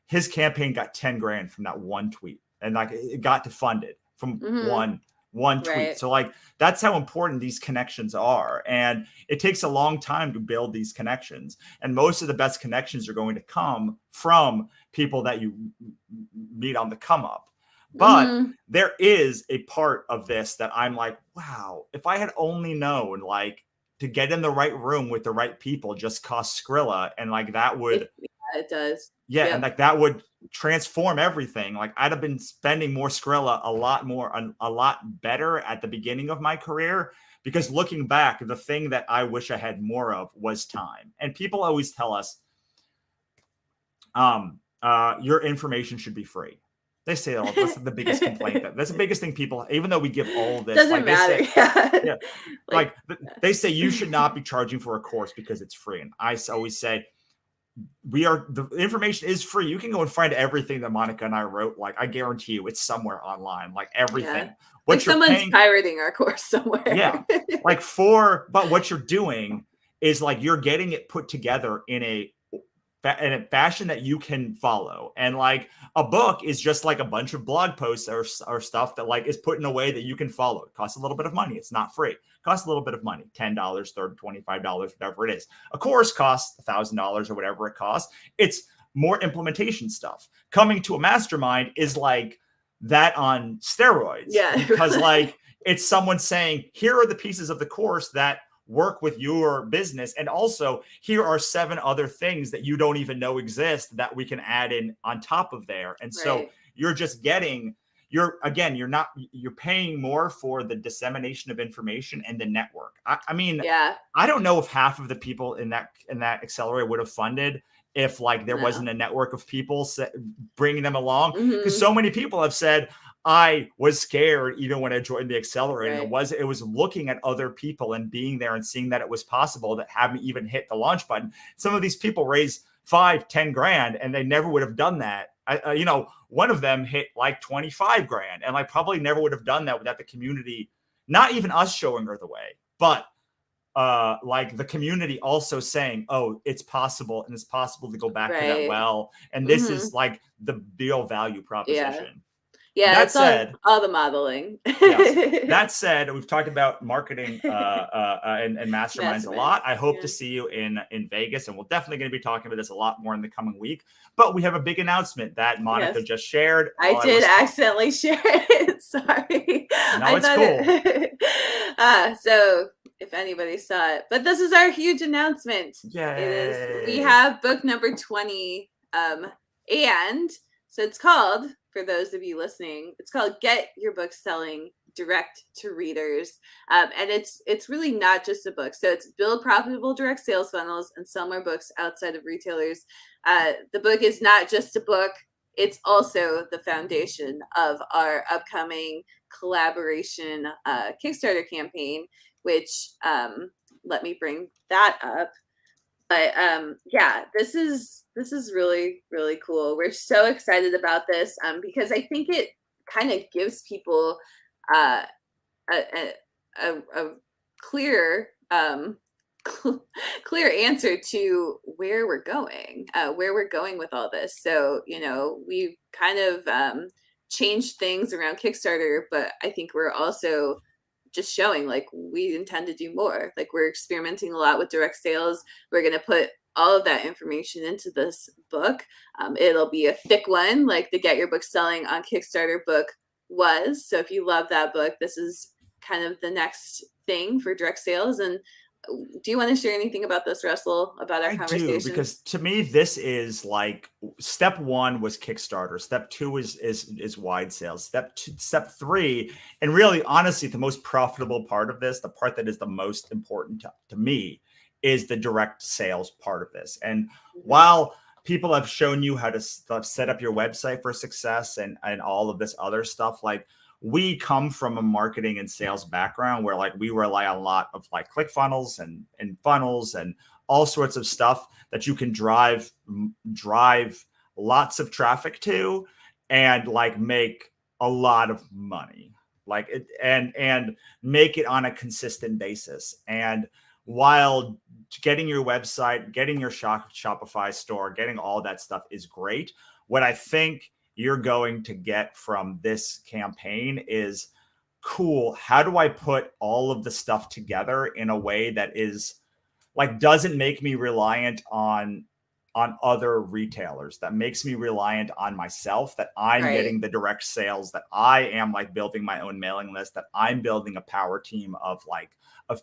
his campaign got 10 grand from that one tweet, and like it got to fund it from Mm-hmm. one tweet. Right. So like that's how important these connections are, and it takes a long time to build these connections, and most of the best connections are going to come from people that you meet on the come up. But Mm-hmm. there is a part of this that I'm like, wow, if I had only known like to get in the right room with the right people just cost Skrilla, and like that would, Yeah, it does. yeah, and Yep. like that would transform everything. Like I'd have been spending more Skrilla a lot more, a lot better at the beginning of my career, because looking back, the thing that I wish I had more of was time. And people always tell us, your information should be free. They say that that's the biggest complaint. That's the biggest thing people, even though we give all of this, Doesn't like they matter. say, Yeah. yeah, Like, like they say you should not be charging for a course because it's free. And I always say, the information is free. You can go and find everything that Monica and I wrote. Like I guarantee you it's somewhere online, like yeah. everything. Like What you're someone's paying, pirating our course yeah, somewhere. like but what you're doing is like you're getting it put together in a fashion that you can follow. And like a book is just like a bunch of blog posts or stuff that like is put in a way that you can follow. It costs a little bit of money. It's not free. It costs a little bit of money, $10, $30, $25, whatever it is. A course costs $1,000 or whatever it costs. It's more implementation stuff. Coming to a mastermind is like that on steroids, Yeah. because like it's someone saying, here are the pieces of the course that work with your business, and also here are 7 other things that you don't even know exist that we can add in on top of there. And so Right. you're just you're paying more for the dissemination of information and the network. I mean, Yeah. I don't know if half of the people in that accelerator would have funded if like there No. wasn't a network of people bringing them along, because Mm-hmm. so many people have said, I was scared even when I joined the accelerator. Right. It was looking at other people and being there and seeing that it was possible that had me even hit the launch button. Some of these people raise 5-10 grand and they never would have done that. One of them hit like 25 grand, and I probably never would have done that without the community, not even us showing her the way, but like the community also saying, oh, it's possible, and it's possible to go back to that Right. well. And this Mm-hmm. is like the real value Yeah. proposition. Yeah, That it's said, all the modeling. yes. That said, we've talked about marketing and masterminds a lot. Masterminds. I hope Yeah. to see you in Vegas, and we're definitely going to be talking about this a lot more in the coming week. But we have a big announcement that Monica Yes. just shared I while I did was talking. accidentally share it. Sorry. No, I it's thought cool. it. So if anybody saw it, but this is our huge announcement. It is, we Yay! have book number 20. And so it's called, for those of you listening, it's called Get Your Book Selling Direct to Readers. And it's really not just a book. So it's build profitable direct sales funnels and sell more books outside of retailers. The book is not just a book, it's also the foundation of our upcoming collaboration Kickstarter campaign, which let me bring that up. But yeah, this is really really cool. We're so excited about this because I think it kind of gives people uh, a, a clear clear answer to where we're going with all this. So we've kind of changed things around Kickstarter, but I think we're also just showing like we intend to do more. Like we're experimenting a lot with direct sales. We're going to put all of that information into this book. It'll be a thick one, like the Get Your Book Selling on Kickstarter book was. So if you love that book, this is kind of the next thing for direct sales. And do you want to share anything about this, Russell, about our I do, conversation? because to me this is like step one was Kickstarter, step two is wide sales, step three, and really honestly the most profitable part of this, the part that is the most important to me, is the direct sales part of this. And while people have shown you how to set up your website for success and all of this other stuff, like we come from a marketing and sales background where like we rely on a lot of like ClickFunnels and funnels and all sorts of stuff that you can drive lots of traffic to and like make a lot of money, like it, and make it on a consistent basis. And while getting your website, getting your Shopify store, getting all that stuff is great, what I think you're going to get from this campaign is, cool, how do I put all of the stuff together in a way that is like doesn't make me reliant on other retailers, that makes me reliant on myself, that I'm Right. getting the direct sales, that I am like building my own mailing list, that I'm building a power team of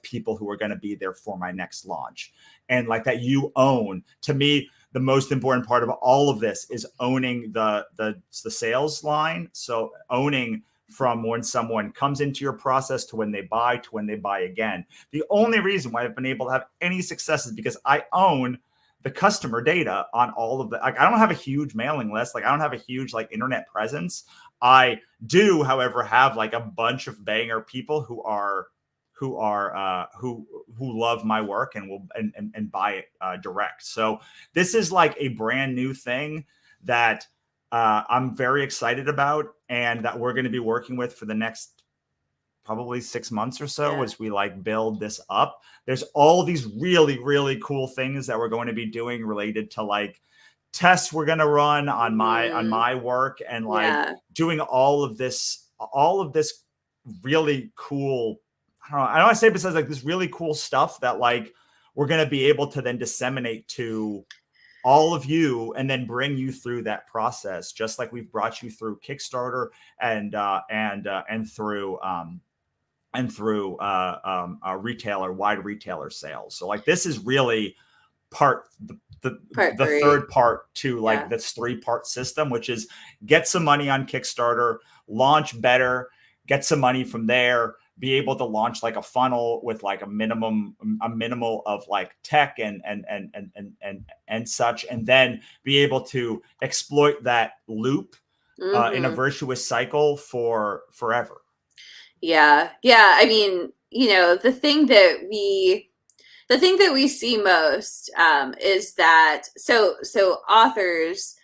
people who are going to be there for my next launch. And like that you own, to me, the most important part of all of this is owning the sales line. So owning from when someone comes into your process to when they buy again. The only reason why I've been able to have any success is because I own the customer data on all of the, like, I don't have a huge mailing list. Like I don't have a huge like internet presence. I do, however, have like a bunch of banger people who love my work and will and buy it direct. So this is like a brand new thing that I'm very excited about, and that we're going to be working with for the next probably 6 months or so as we like build this up. There's all these really, really cool things that we're going to be doing related to like tests we're going to run on my work, and like doing all of this really cool, I don't want to say besides like this really cool stuff that like we're going to be able to then disseminate to all of you and then bring you through that process, just like we've brought you through Kickstarter and through wide retailer sales. So like this is really the third part to like this 3-part system, which is get some money on Kickstarter, launch better, get some money from there, be able to launch like a funnel with like a minimal of like tech and such, and then be able to exploit that loop in a virtuous cycle for forever. Yeah. I mean, the thing that we see most is that authors,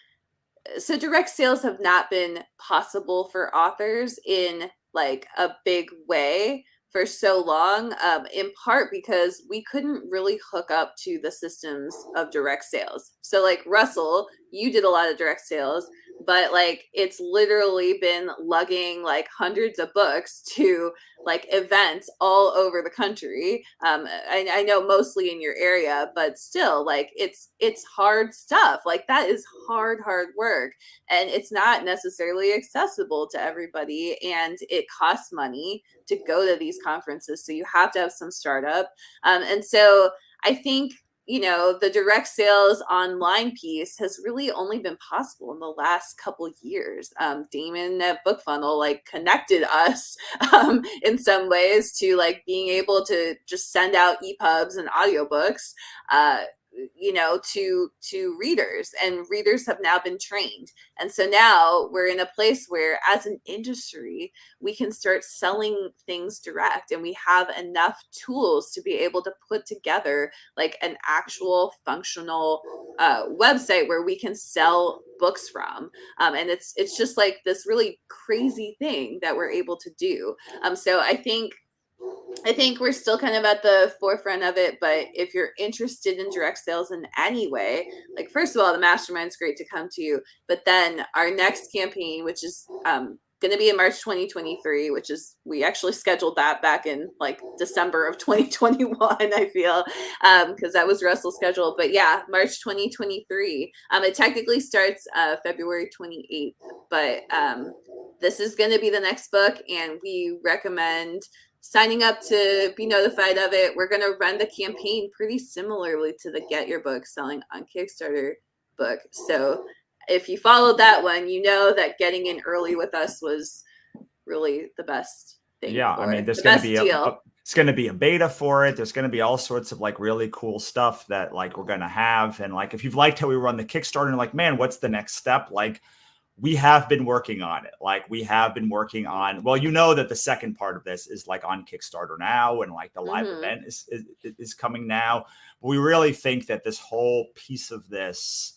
so direct sales have not been possible for authors in like a big way for so long, in part because we couldn't really hook up to the systems of direct sales. So like Russell, you did a lot of direct sales. but like it's literally been lugging like hundreds of books to like events all over the country. I know mostly in your area, but still, like it's hard stuff. Like that is hard work, and it's not necessarily accessible to everybody, and it costs money to go to these conferences. So you have to have some startup, and so I think the direct sales online piece has really only been possible in the last couple years. Damon at BookFunnel like connected us in some ways to like being able to just send out EPUBs and audiobooks, to readers, and readers have now been trained. And so now we're in a place where as an industry, we can start selling things direct, and we have enough tools to be able to put together like an actual functional website where we can sell books from. And it's just like this really crazy thing that we're able to do. So I think we're still kind of at the forefront of it, but if you're interested in direct sales in any way, like first of all, the mastermind's great to come to, but then our next campaign, which is going to be in March 2023, which is, we actually scheduled that back in like December of 2021, I feel, because that was Russell's schedule. But yeah, March 2023. It technically starts February 28th, but this is going to be the next book, and we recommend signing up to be notified of it. We're going to run the campaign pretty similarly to the Get Your Book Selling on Kickstarter book. So if you followed that one, you know that getting in early with us was really the best thing. Yeah, I mean, there's going to be it's going to be a beta for it. There's going to be all sorts of like really cool stuff that like we're going to have. And like, if you've liked how we run the Kickstarter and like, man, what's the next step? Like, we have been working on it. Like we have been working on, well, that the second part of this is like on Kickstarter now, and like the live event is coming now. But we really think that this whole piece of this,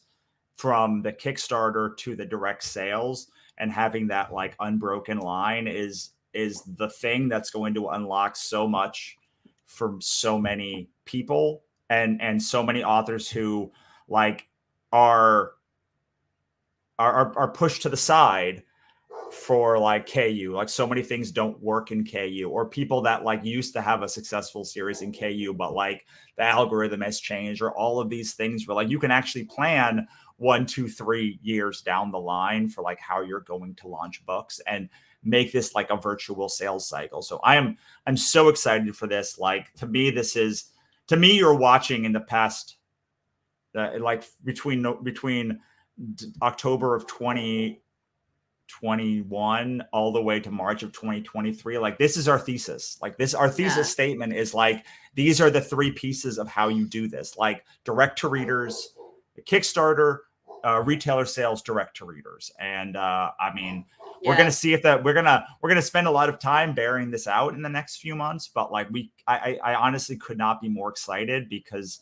from the Kickstarter to the direct sales and having that like unbroken line, is the thing that's going to unlock so much for so many people and so many authors who like are pushed to the side for like KU. Like so many things don't work in KU, or people that like used to have a successful series in KU, but like the algorithm has changed, or all of these things where like you can actually plan 1, 2, 3 years down the line for like how you're going to launch books and make this like a virtual sales cycle. So I'm so excited for this. Like to me, you're watching in the past, like between October of 2021 all the way to March of 2023. Like this is our thesis. Our thesis statement is like, these are the 3 pieces of how you do this, like direct to readers, Kickstarter, retailer sales, direct to readers. And I mean, we're going to see if that we're going to spend a lot of time bearing this out in the next few months. But like I honestly could not be more excited, because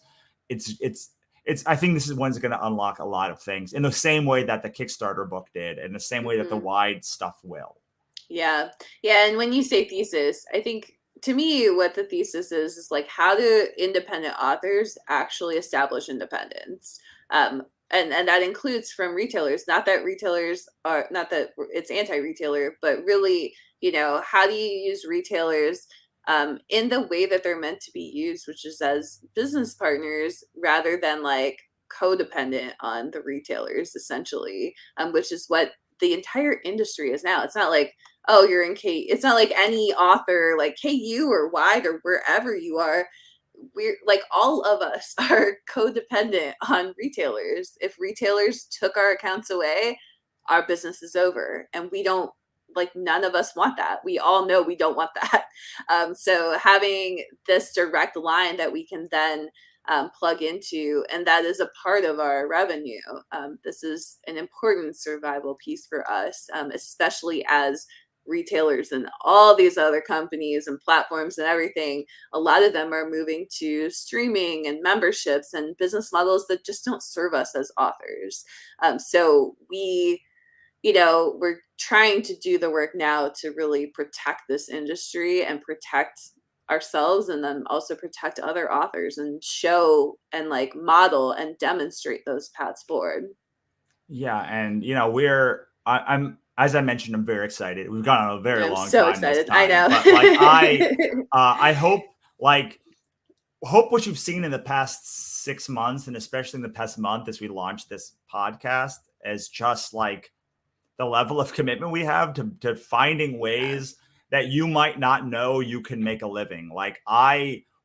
I think this is one's going to unlock a lot of things in the same way that the Kickstarter book did, and the same way that the wide stuff will. Yeah. And when you say thesis, I think to me what the thesis is like, how do independent authors actually establish independence? And that includes from retailers. Not that it's anti-retailer, but really, how do you use retailers in the way that they're meant to be used, which is as business partners rather than like codependent on the retailers, essentially, which is what the entire industry is now. It's not like, oh, you're in it's not like any author like KU or Wide or wherever you are. We're like, all of us are codependent on retailers. If retailers took our accounts away, our business is over, and we don't, like, none of us want that. We all know we don't want that. So having this direct line that we can then plug into, and that is a part of our revenue. This is an important survival piece for us, especially as retailers and all these other companies and platforms and everything, a lot of them are moving to streaming and memberships and business models that just don't serve us as authors. So we're trying to do the work now to really protect this industry and protect ourselves, and then also protect other authors and show and like model and demonstrate those paths forward. Yeah, and I'm as I mentioned, I'm very excited. We've gone on a very I'm long so time this excited. I time, but like know. I like hope what you've seen in the past 6 months, and especially in the past month as we launched this podcast, is just like the level of commitment we have to finding Yeah. ways that you might not know you can make a living. Like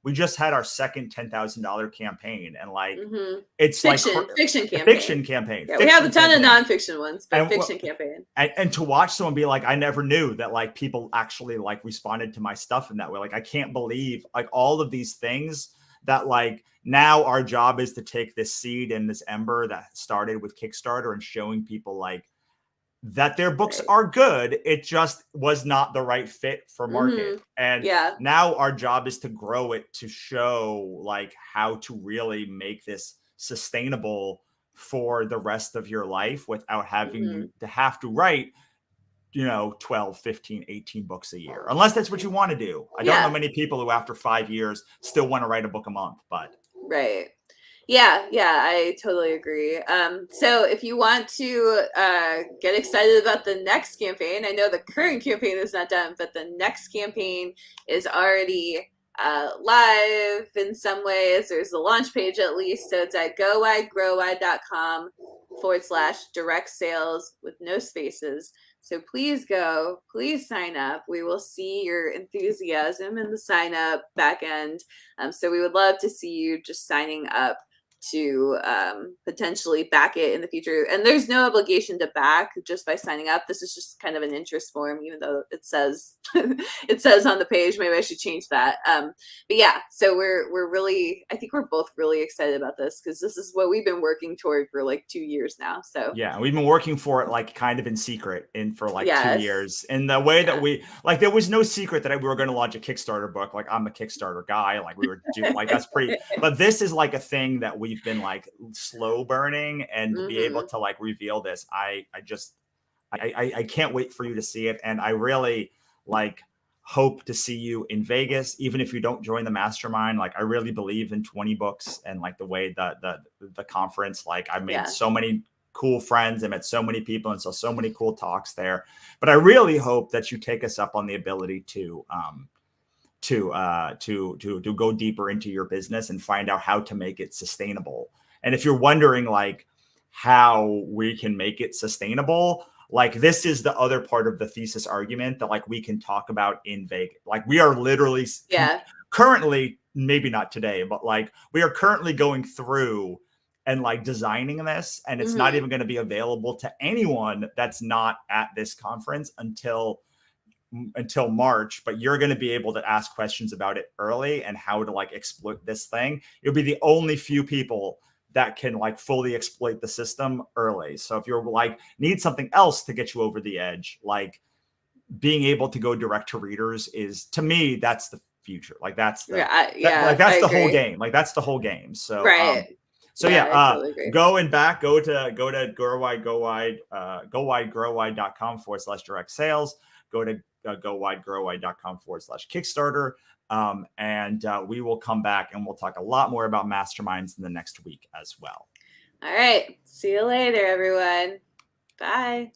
we just had our second $10,000 campaign, and like Hmm. it's like Fiction a fiction campaign. campaign, Yeah, we have a fiction ton of campaign, nonfiction ones, but and fiction campaign. and to watch someone be like, I never knew that like people actually like responded to my stuff in that way. Like I can't believe like all of these things that like now our job is to take this seed and this ember that started with Kickstarter and showing people like that their books Right. are good. It just was not the right fit for market. Hmm. And Yeah. now our job is to grow it to show like how to really make this sustainable for the rest of your life without having Hmm. you to have to write 12, 15, 18 books a year, unless that's what you want to do. I don't know Yeah. many people who after 5 years still want to write a book a month, but Right. Yeah, I totally agree. So if you want to get excited about the next campaign, I know the current campaign is not done, but the next campaign is already live in some ways. There's the launch page at least. So it's at gowide.com/direct sales with no spaces. So please go, please sign up. We will see your enthusiasm in the sign up back end. So we would love to see you just signing up to potentially back it in the future. And there's no obligation to back just by signing up. This is just kind of an interest form, even though it says it says on the page. Maybe I should change that. But yeah, so we're really, I think we're both really excited about this because this is what we've been working toward for like 2 years now. So yeah, we've been working for it like kind of in secret and for like two yes, years. In the way that yeah, we like, there was no secret that we were going to launch a Kickstarter book. Like I'm a Kickstarter guy. Like we were doing like that's pretty. But this is like a thing that we've been like slow burning, and to be able mm-hmm. to like reveal this, I can't wait for you to see it, and I really like hope to see you in Vegas, even if you don't join the mastermind. Like I really believe in 20 books and like the way that the conference, like I've made Yeah, so many cool friends. I met so many people and saw so many cool talks there. But I really hope that you take us up on the ability to go deeper into your business and find out how to make it sustainable. And if you're wondering like how we can make it sustainable, like this is the other part of the thesis argument that like we can talk about in Vegas. Like we are literally yeah, currently, maybe not today, but like we are currently going through and like designing this, and it's not mm-hmm. even going to be available to anyone that's not at this conference until March, but you're going to be able to ask questions about it early and how to like exploit this thing. You'll be the only few people that can like fully exploit the system early. So if you're like need something else to get you over the edge, like being able to go direct to readers is, to me, that's the future. Like Yeah, I that's the whole agree. game. Like that's the whole game. So Right. so Yeah, yeah, I totally agree. go and back, go to growwide.com/direct sales. Go to growwide.com/Kickstarter. And we will come back and we'll talk a lot more about masterminds in the next week as well. All right. See you later, everyone. Bye.